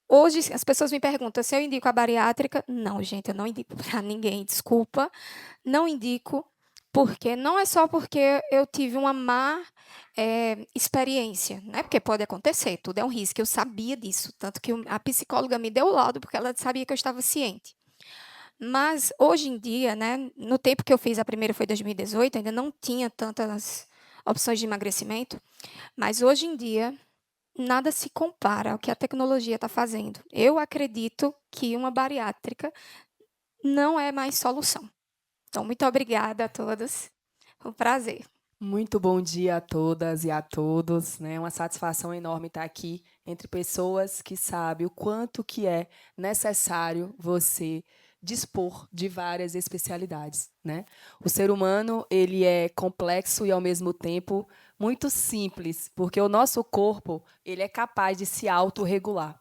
hoje as pessoas me perguntam se eu indico a bariátrica. Não, gente, eu não indico para ninguém, desculpa. Não indico, porque não é só porque eu tive uma má experiência, né? Porque pode acontecer, tudo é um risco. Eu sabia disso, tanto que a psicóloga me deu o laudo porque ela sabia que eu estava ciente. Mas hoje em dia, né, no tempo que eu fiz a primeira foi 2018, ainda não tinha tantas opções de emagrecimento, mas hoje em dia nada se compara ao que a tecnologia está fazendo. Eu acredito que uma bariátrica não é mais solução. Então, muito obrigada a todos. Foi um prazer. Muito bom dia a todas e a todos, né? Uma satisfação enorme estar aqui entre pessoas que sabem o quanto que é necessário você dispor de várias especialidades, né? O ser humano, ele é complexo e ao mesmo tempo muito simples, porque o nosso corpo, ele é capaz de se autorregular.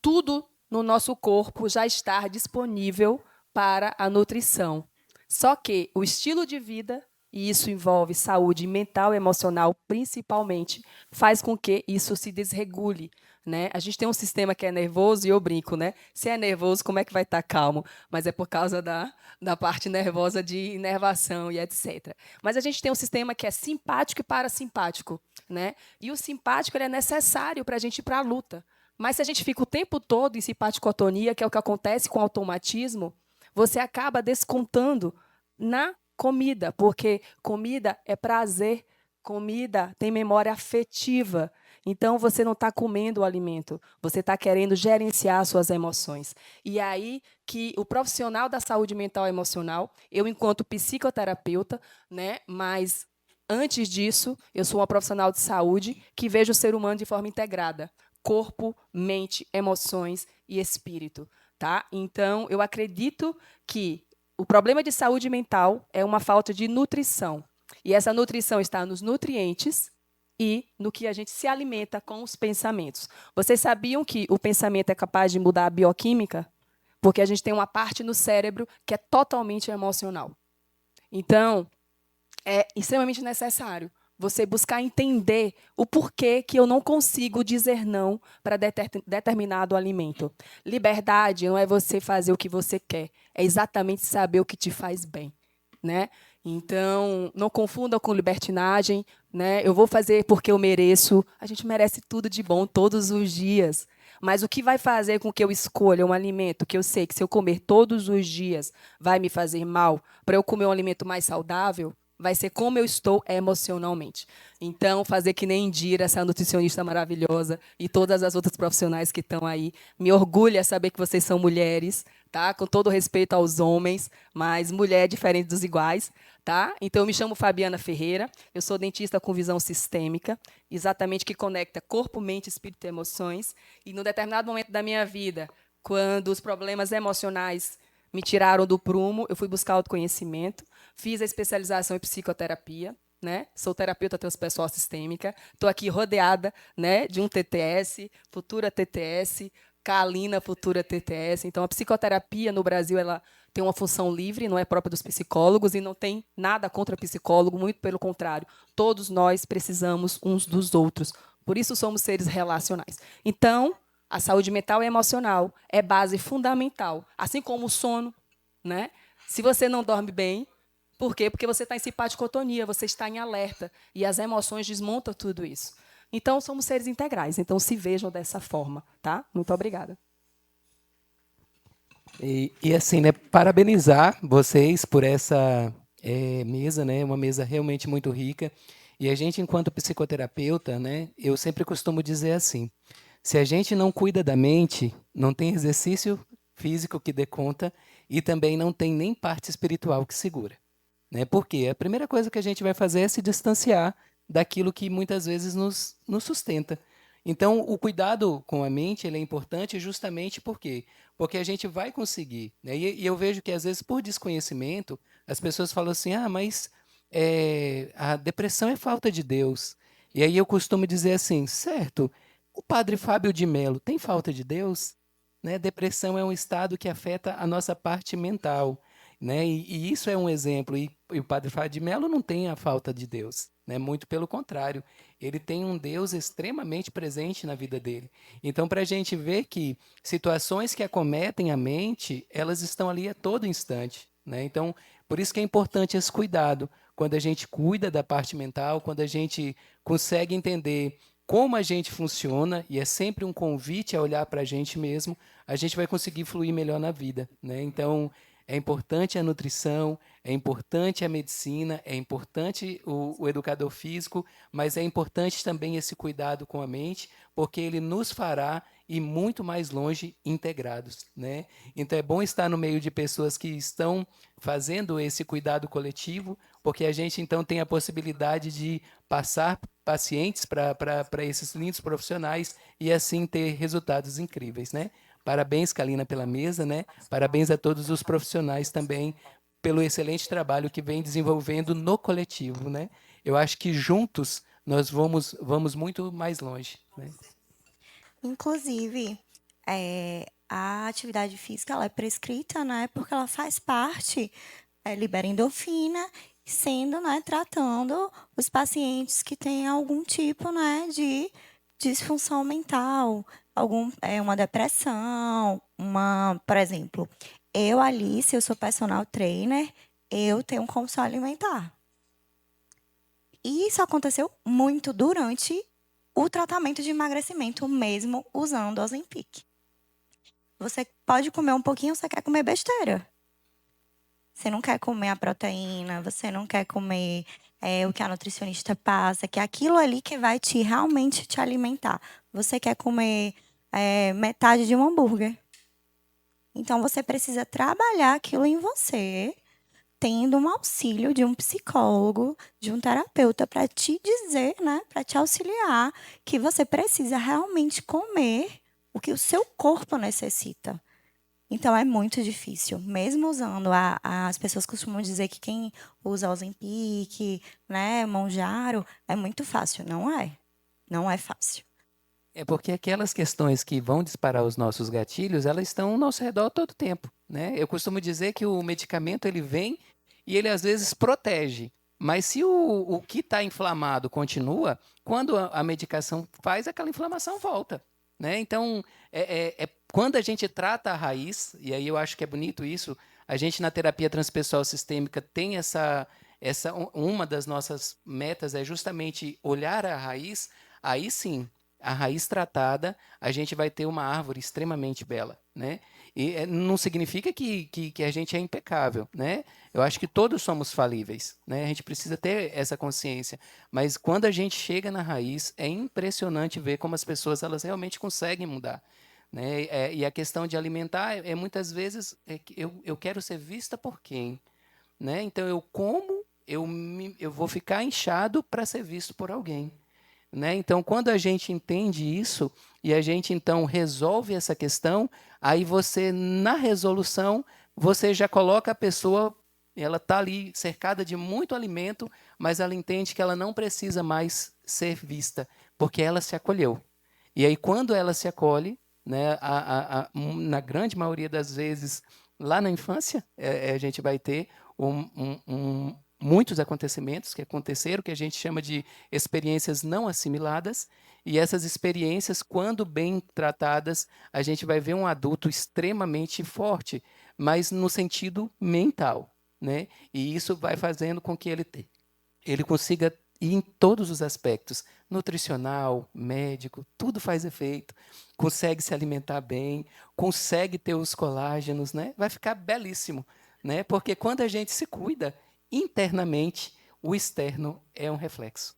Tudo no nosso corpo já está disponível para a nutrição. Só que o estilo de vida, e isso envolve saúde mental e emocional principalmente, faz com que isso se desregule, né? A gente tem um sistema que é nervoso e eu brinco, né? Se é nervoso, como é que vai estar calmo? Mas é por causa da parte nervosa de inervação e etc. Mas a gente tem um sistema que é simpático e parasimpático, né? E o simpático ele é necessário para a gente ir para a luta. Mas se a gente fica o tempo todo em simpaticotonia, que é o que acontece com o automatismo, você acaba descontando na comida, porque comida é prazer, comida tem memória afetiva. Então, você não está comendo o alimento, você está querendo gerenciar suas emoções. E é aí que o profissional da saúde mental e emocional, eu enquanto psicoterapeuta, né, mas antes disso, eu sou uma profissional de saúde que vejo o ser humano de forma integrada. Corpo, mente, emoções e espírito. Tá? Então, eu acredito que o problema de saúde mental é uma falta de nutrição. E essa nutrição está nos nutrientes e no que a gente se alimenta com os pensamentos. Vocês sabiam que o pensamento é capaz de mudar a bioquímica? Porque a gente tem uma parte no cérebro que é totalmente emocional. Então, é extremamente necessário você buscar entender o porquê que eu não consigo dizer não para determinado alimento. Liberdade não é você fazer o que você quer, é exatamente saber o que te faz bem, né? Então, não confunda com libertinagem, né? Eu vou fazer porque eu mereço. A gente merece tudo de bom todos os dias. Mas o que vai fazer com que eu escolha um alimento que eu sei que se eu comer todos os dias vai me fazer mal, para eu comer um alimento mais saudável, vai ser como eu estou emocionalmente. Então, fazer que nem Indira, essa nutricionista maravilhosa, e todas as outras profissionais que estão aí. Me orgulha saber que vocês são mulheres, tá? Com todo respeito aos homens, mas mulher é diferente dos iguais. Tá? Então, eu me chamo Fabiana Ferreira, eu sou dentista com visão sistêmica, exatamente que conecta corpo, mente, espírito e emoções. E, num determinado momento da minha vida, quando os problemas emocionais me tiraram do prumo, eu fui buscar autoconhecimento, fiz a especialização em psicoterapia, né? Sou terapeuta transpessoal sistêmica, estou aqui rodeada, né, de um TTS, futura TTS, Kalina, futura TTS. Então, a psicoterapia no Brasil ela tem uma função livre, não é própria dos psicólogos e não tem nada contra psicólogo, muito pelo contrário. Todos nós precisamos uns dos outros. Por isso somos seres relacionais. Então, A saúde mental e emocional é base fundamental, assim como o sono, né? Se você não dorme bem, por quê? Porque você está em simpaticotonia, você está em alerta, e as emoções desmontam tudo isso. Então, somos seres integrais, então se vejam dessa forma, tá? Muito obrigada. E assim, né, parabenizar vocês por essa mesa, né, uma mesa realmente muito rica. E a gente, enquanto psicoterapeuta, né, eu sempre costumo dizer assim, se a gente não cuida da mente, não tem exercício físico que dê conta e também não tem nem parte espiritual que segura. Né? Porque a primeira coisa que a gente vai fazer é se distanciar daquilo que muitas vezes nos sustenta. Então, o cuidado com a mente ele é importante justamente porque a gente vai conseguir. Né? E eu vejo que, às vezes, por desconhecimento, as pessoas falam assim, mas a depressão é falta de Deus. E aí eu costumo dizer assim, certo, o padre Fábio de Mello tem falta de Deus? Né? Depressão é um estado que afeta a nossa parte mental. Né? E isso é um exemplo. E o padre Fábio de Mello não tem a falta de Deus. Né? Muito pelo contrário. Ele tem um Deus extremamente presente na vida dele. Então, para a gente ver que situações que acometem a mente, elas estão ali a todo instante. Né? Então, por isso que é importante esse cuidado. Quando a gente cuida da parte mental, quando a gente consegue entender como a gente funciona, e é sempre um convite a olhar para a gente mesmo, a gente vai conseguir fluir melhor na vida. Né? Então, é importante a nutrição, é importante a medicina, é importante o educador físico, mas é importante também esse cuidado com a mente, porque ele nos fará ir muito mais longe integrados. Né? Então, é bom estar no meio de pessoas que estão fazendo esse cuidado coletivo, porque a gente, então, tem a possibilidade de passar pacientes para esses lindos profissionais e, assim, ter resultados incríveis. Né? Parabéns, Kalina, pela mesa, né? Parabéns a todos os profissionais também pelo excelente trabalho que vem desenvolvendo no coletivo, né? Eu acho que juntos nós vamos muito mais longe, né? Inclusive, a atividade física ela é prescrita, né? Porque ela faz parte, libera endorfina, sendo, né, tratando os pacientes que têm algum tipo, né, de disfunção mental, uma depressão, por exemplo, eu, Alice, eu sou personal trainer, eu tenho um compulsão alimentar. E isso aconteceu muito durante o tratamento de emagrecimento, mesmo usando Ozempic. Você pode comer um pouquinho, você quer comer besteira. Você não quer comer a proteína, você não quer comer o que a nutricionista passa, que é aquilo ali que vai realmente te alimentar. Você quer comer metade de um hambúrguer. Então, você precisa trabalhar aquilo em você, tendo um auxílio de um psicólogo, de um terapeuta, para te dizer, né, para te auxiliar, que você precisa realmente comer o que o seu corpo necessita. Então, é muito difícil. Mesmo usando, as pessoas costumam dizer que quem usa Ozempic, né, Monjaro, é muito fácil. Não é. Não é fácil. É porque aquelas questões que vão disparar os nossos gatilhos, elas estão ao nosso redor todo o tempo. Né? Eu costumo dizer que o medicamento ele vem e ele às vezes protege. Mas se o que está inflamado continua, quando a medicação faz, aquela inflamação volta. Né? Então, quando a gente trata a raiz, e aí eu acho que é bonito isso, a gente na terapia transpessoal sistêmica tem uma das nossas metas é justamente olhar a raiz, aí sim, a raiz tratada, a gente vai ter uma árvore extremamente bela. Né? E não significa que a gente é impecável. Né? Eu acho que todos somos falíveis. Né? A gente precisa ter essa consciência. Mas quando a gente chega na raiz, é impressionante ver como as pessoas elas realmente conseguem mudar. Né? E a questão de alimentar muitas vezes eu quero ser vista por quem? Né? Então eu como, eu vou ficar inchado para ser visto por alguém. Né? Então, quando a gente entende isso e a gente, então, resolve essa questão, aí você, na resolução, você já coloca a pessoa, ela está ali cercada de muito alimento, mas ela entende que ela não precisa mais ser vista, porque ela se acolheu. E aí, quando ela se acolhe, né, na grande maioria das vezes, lá na infância, a gente vai ter muitos acontecimentos que aconteceram, que a gente chama de experiências não assimiladas, e essas experiências, quando bem tratadas, a gente vai ver um adulto extremamente forte, mas no sentido mental, né? E isso vai fazendo com que ele consiga ir em todos os aspectos, nutricional, médico, tudo faz efeito, consegue se alimentar bem, consegue ter os colágenos, né? Vai ficar belíssimo, né? Porque quando a gente se cuida internamente, o externo é um reflexo.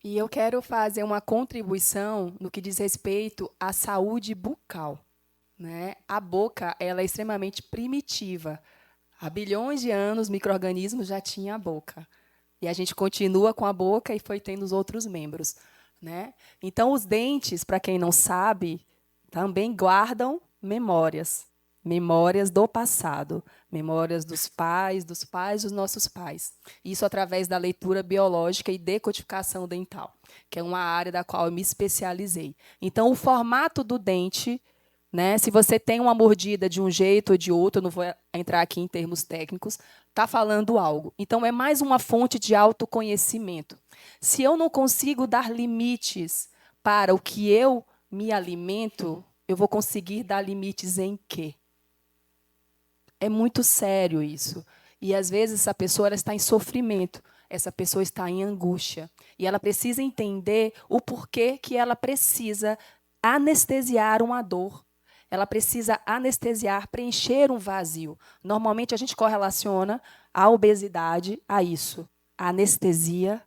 E eu quero fazer uma contribuição no que diz respeito à saúde bucal, né? A boca, ela é extremamente primitiva. Há bilhões de anos, micro-organismos já tinham a boca. E a gente continua com a boca e foi tendo os outros membros, né? Então, os dentes, para quem não sabe, também guardam memórias. Memórias do passado, memórias dos pais dos nossos pais. Isso através da leitura biológica e decodificação dental, que é uma área da qual eu me especializei. Então, o formato do dente, né, se você tem uma mordida de um jeito ou de outro, eu não vou entrar aqui em termos técnicos, está falando algo. Então, é mais uma fonte de autoconhecimento. Se eu não consigo dar limites para o que eu me alimento, eu vou conseguir dar limites em quê? É muito sério isso. E, às vezes, essa pessoa ela está em sofrimento, essa pessoa está em angústia. E ela precisa entender o porquê que ela precisa anestesiar uma dor. Ela precisa anestesiar, preencher um vazio. Normalmente, a gente correlaciona a obesidade a isso. A anestesia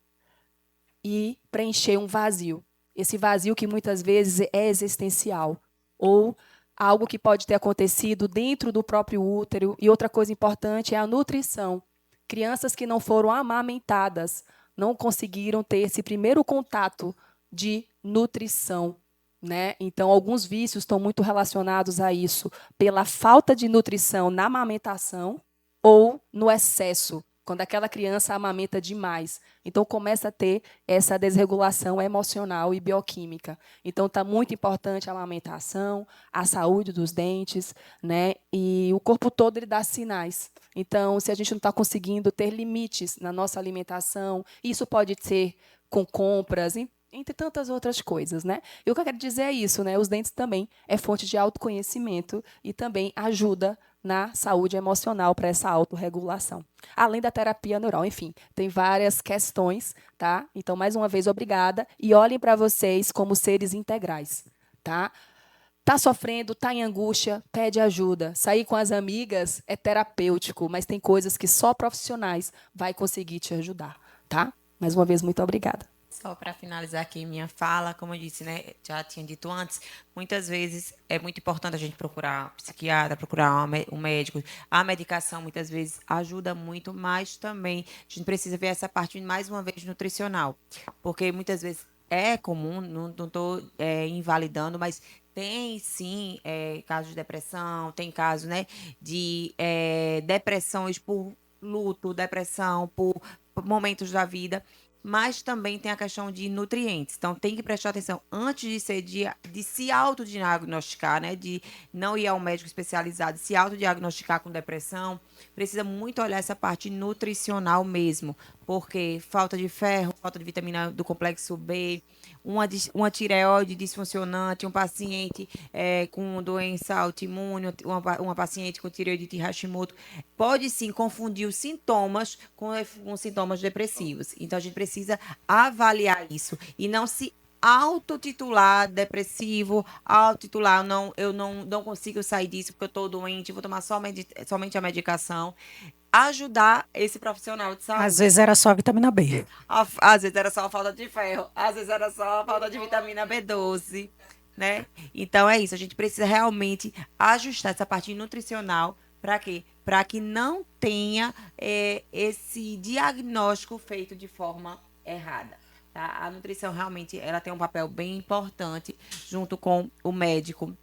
e preencher um vazio. Esse vazio que, muitas vezes, é existencial. Ou algo que pode ter acontecido dentro do próprio útero. E outra coisa importante é a nutrição. Crianças que não foram amamentadas não conseguiram ter esse primeiro contato de nutrição, né? Então, alguns vícios estão muito relacionados a isso, pela falta de nutrição na amamentação ou no excesso, quando aquela criança amamenta demais. Então, começa a ter essa desregulação emocional e bioquímica. Então, está muito importante a amamentação, a saúde dos dentes, né? E o corpo todo ele dá sinais. Então, se a gente não está conseguindo ter limites na nossa alimentação, isso pode ser com compras, entre tantas outras coisas, né? E o que eu quero dizer é isso, né? Os dentes também é fonte de autoconhecimento e também ajuda na saúde emocional para essa autorregulação. Além da terapia neural, enfim, tem várias questões, tá? Então, mais uma vez, obrigada. E olhem para vocês como seres integrais, tá? Tá sofrendo, tá em angústia, pede ajuda. Sair com as amigas é terapêutico, mas tem coisas que só profissionais vai conseguir te ajudar, tá? Mais uma vez, muito obrigada. Só para finalizar aqui minha fala, como eu disse, né, já tinha dito antes, muitas vezes é muito importante a gente procurar um psiquiatra, procurar um médico. A medicação, muitas vezes, ajuda muito, mas também a gente precisa ver essa parte, mais uma vez, nutricional. Porque muitas vezes é comum, não estou invalidando, mas tem, sim, casos de depressão, tem casos, né, de depressões por luto, depressão por momentos da vida, mas também tem a questão de nutrientes. Então, tem que prestar atenção antes de se autodiagnosticar, né? De não ir ao médico especializado, se autodiagnosticar com depressão. Precisa muito olhar essa parte nutricional mesmo, porque falta de ferro, falta de vitamina do complexo B, uma tireoide disfuncionante, um paciente com doença autoimune, uma paciente com tireoide de Hashimoto, pode sim confundir os sintomas com sintomas depressivos. Então, a gente precisa avaliar isso e não se autotitular depressivo, autotitular, eu não consigo sair disso porque eu estou doente, vou tomar somente a medicação. Ajudar esse profissional de saúde. Às vezes era só a vitamina B. Às vezes era só a falta de ferro, às vezes era só a falta de vitamina B12, né? Então é isso, a gente precisa realmente ajustar essa parte nutricional para quê? Para que não tenha esse diagnóstico feito de forma errada. Tá? A nutrição realmente ela tem um papel bem importante junto com o médico,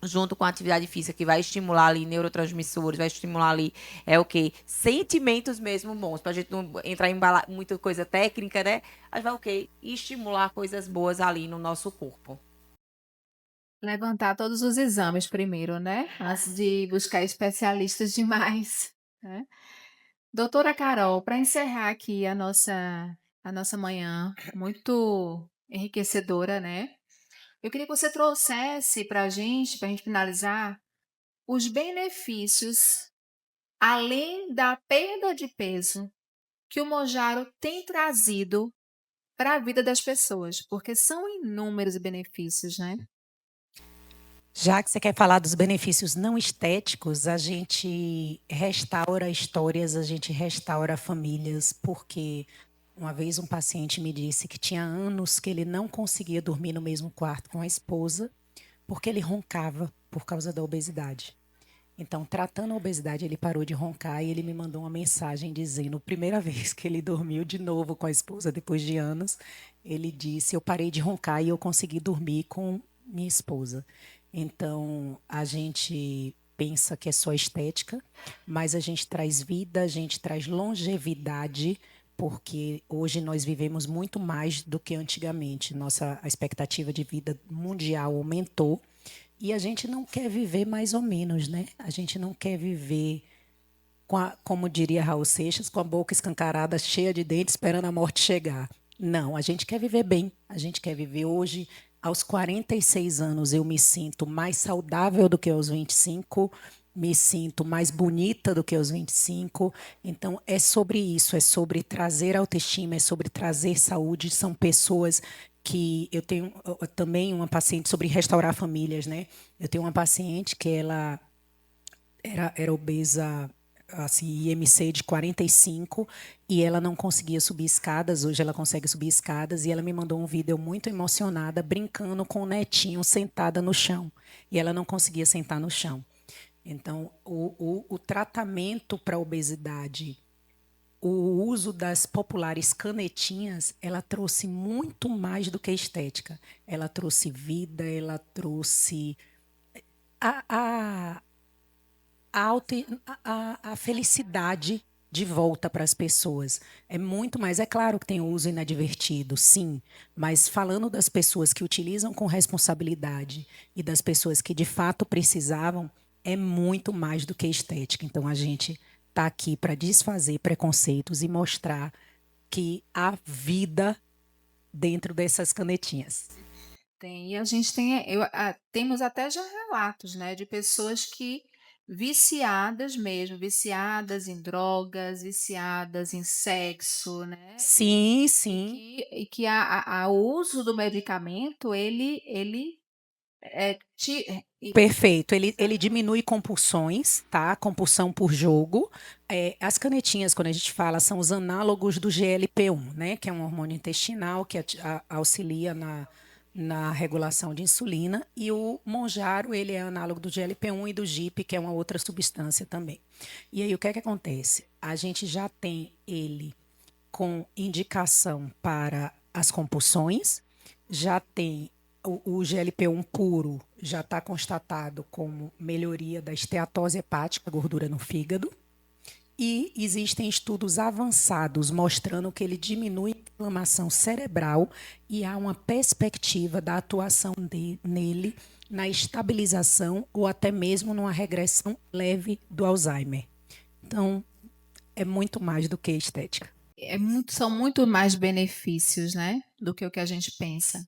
junto com a atividade física, que vai estimular ali neurotransmissores, vai estimular ali, sentimentos mesmo bons, pra gente não entrar em muita coisa técnica, né? Mas vai, estimular coisas boas ali no nosso corpo. Levantar todos os exames primeiro, né? Antes de buscar especialistas demais. né? Doutora Carol, para encerrar aqui a nossa manhã muito enriquecedora, né? Eu queria que você trouxesse para a gente finalizar, os benefícios, além da perda de peso, que o Monjaro tem trazido para a vida das pessoas, porque são inúmeros benefícios, né? Já que você quer falar dos benefícios não estéticos, a gente restaura histórias, a gente restaura famílias, porque uma vez um paciente me disse que tinha anos que ele não conseguia dormir no mesmo quarto com a esposa, porque ele roncava por causa da obesidade. Então, tratando a obesidade, ele parou de roncar e ele me mandou uma mensagem dizendo, primeira vez que ele dormiu de novo com a esposa depois de anos, ele disse: eu parei de roncar e eu consegui dormir com minha esposa. Então, a gente pensa que é só estética, mas a gente traz vida, a gente traz longevidade, porque hoje nós vivemos muito mais do que antigamente. A expectativa de vida mundial aumentou. E a gente não quer viver mais ou menos, né? A gente não quer viver, como diria Raul Seixas, com a boca escancarada, cheia de dentes, esperando a morte chegar. Não, a gente quer viver bem. A gente quer viver hoje. Aos 46 anos, eu me sinto mais saudável do que aos 25, me sinto mais bonita do que aos 25. Então, é sobre isso, é sobre trazer autoestima, é sobre trazer saúde. São pessoas que eu tenho também uma paciente sobre restaurar famílias, né? Eu tenho uma paciente que ela era obesa, assim, IMC de 45 e ela não conseguia subir escadas. Hoje ela consegue subir escadas e ela me mandou um vídeo muito emocionada brincando com o netinho sentada no chão e ela não conseguia sentar no chão. Então, o tratamento para a obesidade, o uso das populares canetinhas, ela trouxe muito mais do que estética. Ela trouxe vida, ela trouxe a, a felicidade de volta para as pessoas. É muito mais. É claro que tem o uso inadvertido, sim, mas falando das pessoas que utilizam com responsabilidade e das pessoas que de fato precisavam, é muito mais do que estética. Então, a gente está aqui para desfazer preconceitos e mostrar que há vida dentro dessas canetinhas. Tem, e a gente temos até já relatos, né, de pessoas que viciadas mesmo, viciadas em drogas, viciadas em sexo, né? Sim, sim. E que o uso do medicamento, ele Perfeito. Ele diminui compulsões, tá? Compulsão por jogo. As canetinhas, quando a gente fala, são os análogos do GLP-1, né? Que é um hormônio intestinal que auxilia na regulação de insulina. E o Monjaro, ele é análogo do GLP-1 e do GIP, que é uma outra substância também. E aí, o que é que acontece? A gente já tem ele com indicação para as compulsões, já tem o GLP-1 puro, já está constatado como melhoria da esteatose hepática, gordura no fígado, e existem estudos avançados mostrando que ele diminui a inflamação cerebral e há uma perspectiva da atuação nele na estabilização ou até mesmo numa regressão leve do Alzheimer. Então, é muito mais do que estética. São muito mais benefícios, né, do que o que a gente pensa.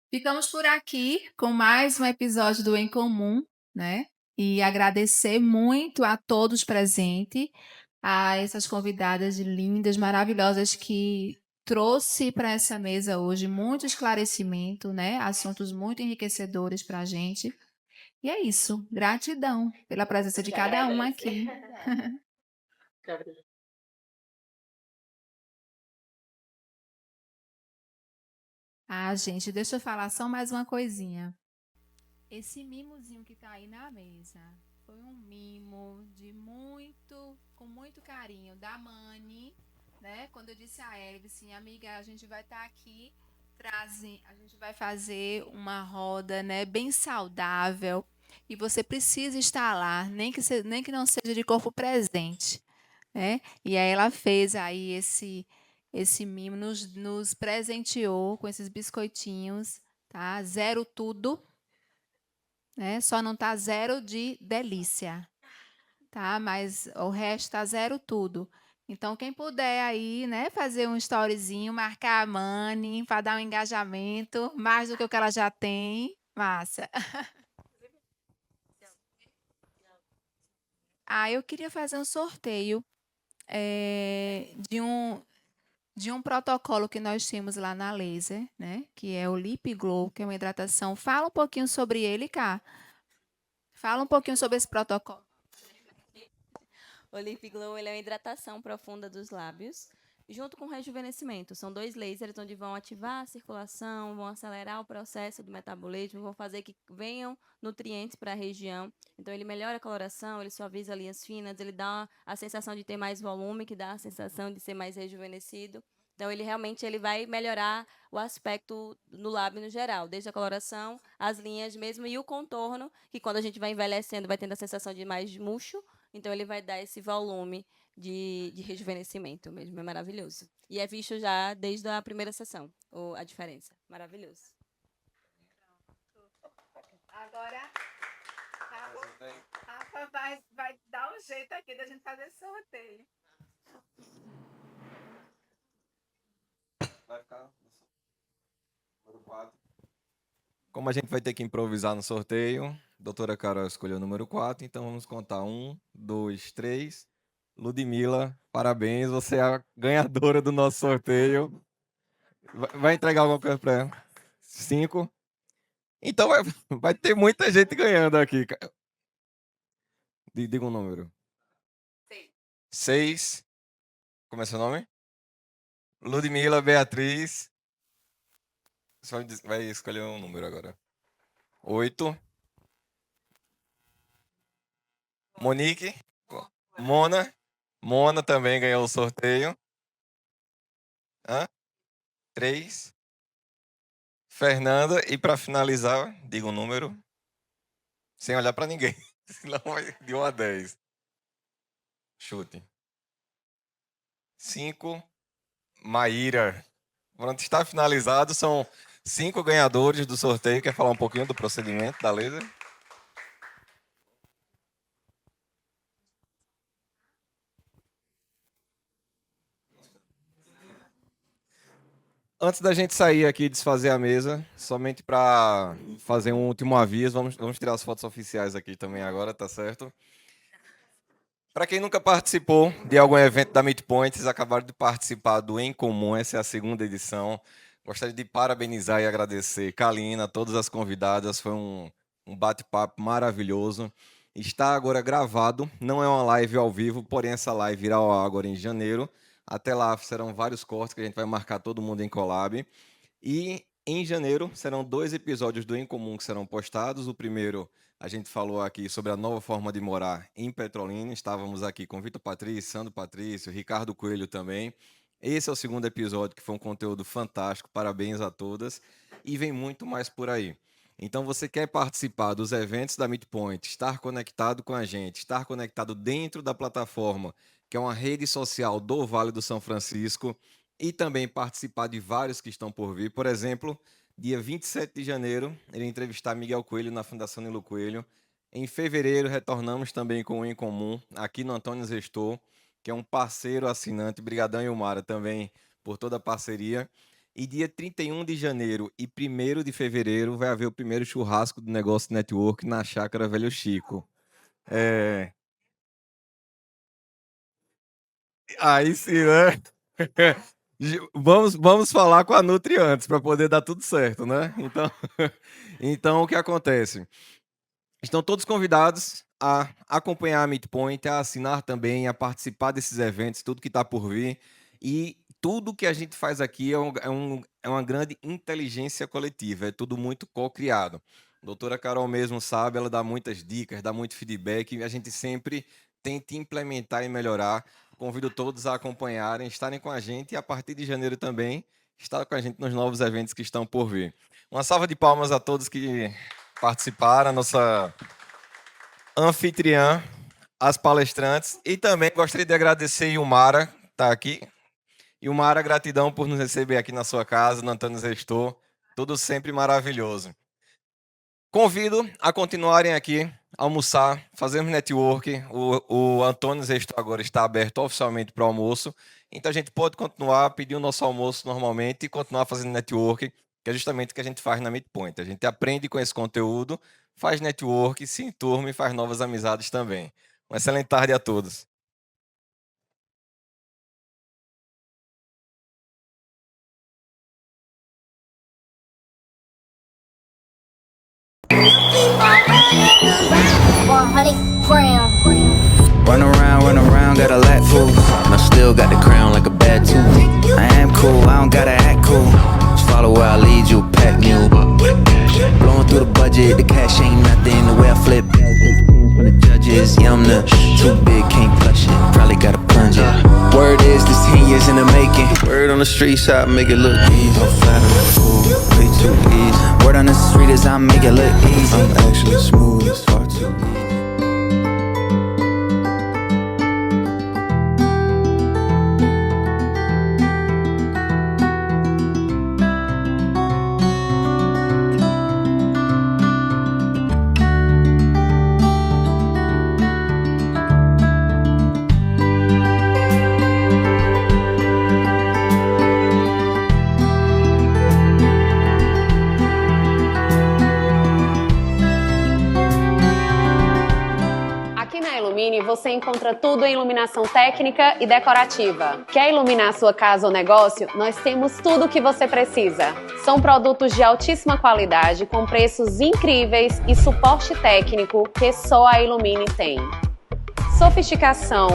Ficamos por aqui com mais um episódio do Em Comum, né? E agradecer muito a todos presentes, a essas convidadas lindas, maravilhosas que trouxe para essa mesa hoje muito esclarecimento, né? Assuntos muito enriquecedores para a gente. E é isso. Gratidão pela presença de cada um aqui. Gente, deixa eu falar só mais uma coisinha. Esse mimozinho que tá aí na mesa foi um mimo com muito carinho da Mani, né? Quando eu disse a ela, assim, amiga, a gente vai estar aqui a gente vai fazer uma roda, né, bem saudável, e você precisa estar lá, nem que não seja de corpo presente, né? E aí ela fez aí esse mimo, nos presenteou com esses biscoitinhos, tá? Zero tudo, né? Só não tá zero de delícia, tá? Mas o resto tá zero tudo. Então, quem puder aí, né, fazer um storyzinho, marcar a Mani para dar um engajamento, mais do que o que ela já tem, massa. Eu queria fazer um sorteio de um protocolo que nós temos lá na Laser, né? Que é o Lip Glow, que é uma hidratação. Fala um pouquinho sobre ele, Cá. Fala um pouquinho sobre esse protocolo. O Lip Glow ele é uma hidratação profunda dos lábios, junto com rejuvenescimento. São 2 lasers onde vão ativar a circulação, vão acelerar o processo do metabolismo, vão fazer que venham nutrientes para a região. Então, ele melhora a coloração, ele suaviza linhas finas, ele dá a sensação de ter mais volume, que dá a sensação de ser mais rejuvenescido. Então, ele vai melhorar o aspecto no lábio no geral, desde a coloração, as linhas mesmo e o contorno, que quando a gente vai envelhecendo vai tendo a sensação de mais murcho. Então, ele vai dar esse volume de rejuvenescimento mesmo. É maravilhoso. E é visto já desde a primeira sessão, a diferença. Maravilhoso. Agora, Rafa vai dar um jeito aqui da gente fazer sorteio. Vai ficar número 4. Como a gente vai ter que improvisar no sorteio, a doutora Carol escolheu o número 4, então vamos contar 1, 2, 3. Ludmila, parabéns, você é a ganhadora do nosso sorteio. Vai entregar alguma coisa para ela? 5. Então vai ter muita gente ganhando aqui. Diga um número. 6. Como é seu nome? Ludmila Beatriz. Você vai escolher um número agora. 8. Monique. Mona. Mona também ganhou o sorteio. 3. Fernanda. E para finalizar, diga um número. Sem olhar para ninguém. Senão vai de 1 a 10. Chute. 5. Maíra. Pronto, está finalizado. São 5 ganhadores do sorteio. Quer falar um pouquinho do procedimento da laser? Antes da gente sair aqui e desfazer a mesa, somente para fazer um último aviso, vamos tirar as fotos oficiais aqui também agora, tá certo? Para quem nunca participou de algum evento da Meetpoint, vocês acabaram de participar do Em Comum, essa é a 2ª edição. Gostaria de parabenizar e agradecer Kalina, todas as convidadas, foi um bate-papo maravilhoso. Está agora gravado, não é uma live ao vivo, porém essa live irá ao ar agora em janeiro. Até lá serão vários cortes que a gente vai marcar todo mundo em collab. E em janeiro serão 2 episódios do Em Comum que serão postados. O primeiro, a gente falou aqui sobre a nova forma de morar em Petrolina. Estávamos aqui com Vitor Patrício, Sandro Patrício, Ricardo Coelho também. Esse é o 2º episódio, que foi um conteúdo fantástico. Parabéns a todas. E vem muito mais por aí. Então, você quer participar dos eventos da Meetpoint, estar conectado com a gente, estar conectado dentro da plataforma, que é uma rede social do Vale do São Francisco, e também participar de vários que estão por vir. Por exemplo, dia 27 de janeiro, irei entrevistar Miguel Coelho na Fundação Nilo Coelho. Em fevereiro, retornamos também com o Em Comum, aqui no Antônio Gestor, que é um parceiro assinante. Brigadão e Umara também por toda a parceria. E dia 31 de janeiro e 1º de fevereiro vai haver o primeiro churrasco do Negócio Network na Chácara Velho Chico. Aí sim, né? Vamos falar com a Nutri antes, para poder dar tudo certo, né? Então, o que acontece? Estão todos convidados a acompanhar a Meetpoint, a assinar também, a participar desses eventos, tudo que está por vir. E tudo que a gente faz aqui é uma grande inteligência coletiva, é tudo muito co-criado. A doutora Carol mesmo sabe, ela dá muitas dicas, dá muito feedback, e a gente sempre tenta implementar e melhorar. Convido todos a acompanharem, estarem com a gente e a partir de janeiro também estar com a gente nos novos eventos que estão por vir. Uma salva de palmas a todos que participaram, a nossa anfitriã, as palestrantes, e também gostaria de agradecer Ilmara, que está aqui. Ilmara, gratidão por nos receber aqui na sua casa, no Antônio Gestor, tudo sempre maravilhoso. Convido a continuarem aqui almoçar, fazermos network. O Antônio Resto agora está aberto oficialmente para o almoço. Então a gente pode continuar, pedir o nosso almoço normalmente e continuar fazendo network, que é justamente o que a gente faz na Midpoint. A gente aprende com esse conteúdo, faz network, se enturma e faz novas amizades também. Uma excelente tarde a todos. Run around, got a lot fool. I still got the crown like a bad tooth. I am cool, I don't gotta act cool. Just follow where I lead you, pack mule. Blowing through the budget, the cash ain't nothing. The way I flip for the judges, yeah, I'm the too big, can't flush it. Probably gotta plunge it. Word is this 10 years in the making. Word on the street side, make it look easy. I'm flattering, fool, way too easy. Word on the street is I make it look easy. I'm actually smooth, it's far too easy. Você encontra tudo em iluminação técnica e decorativa. Quer iluminar sua casa ou negócio? Nós temos tudo o que você precisa. São produtos de altíssima qualidade, com preços incríveis e suporte técnico que só a Illumine tem. Sofisticação,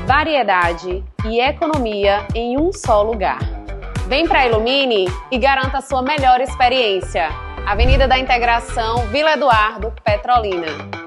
variedade e economia em um só lugar. Vem para a Illumine e garanta a sua melhor experiência. Avenida da Integração, Vila Eduardo, Petrolina.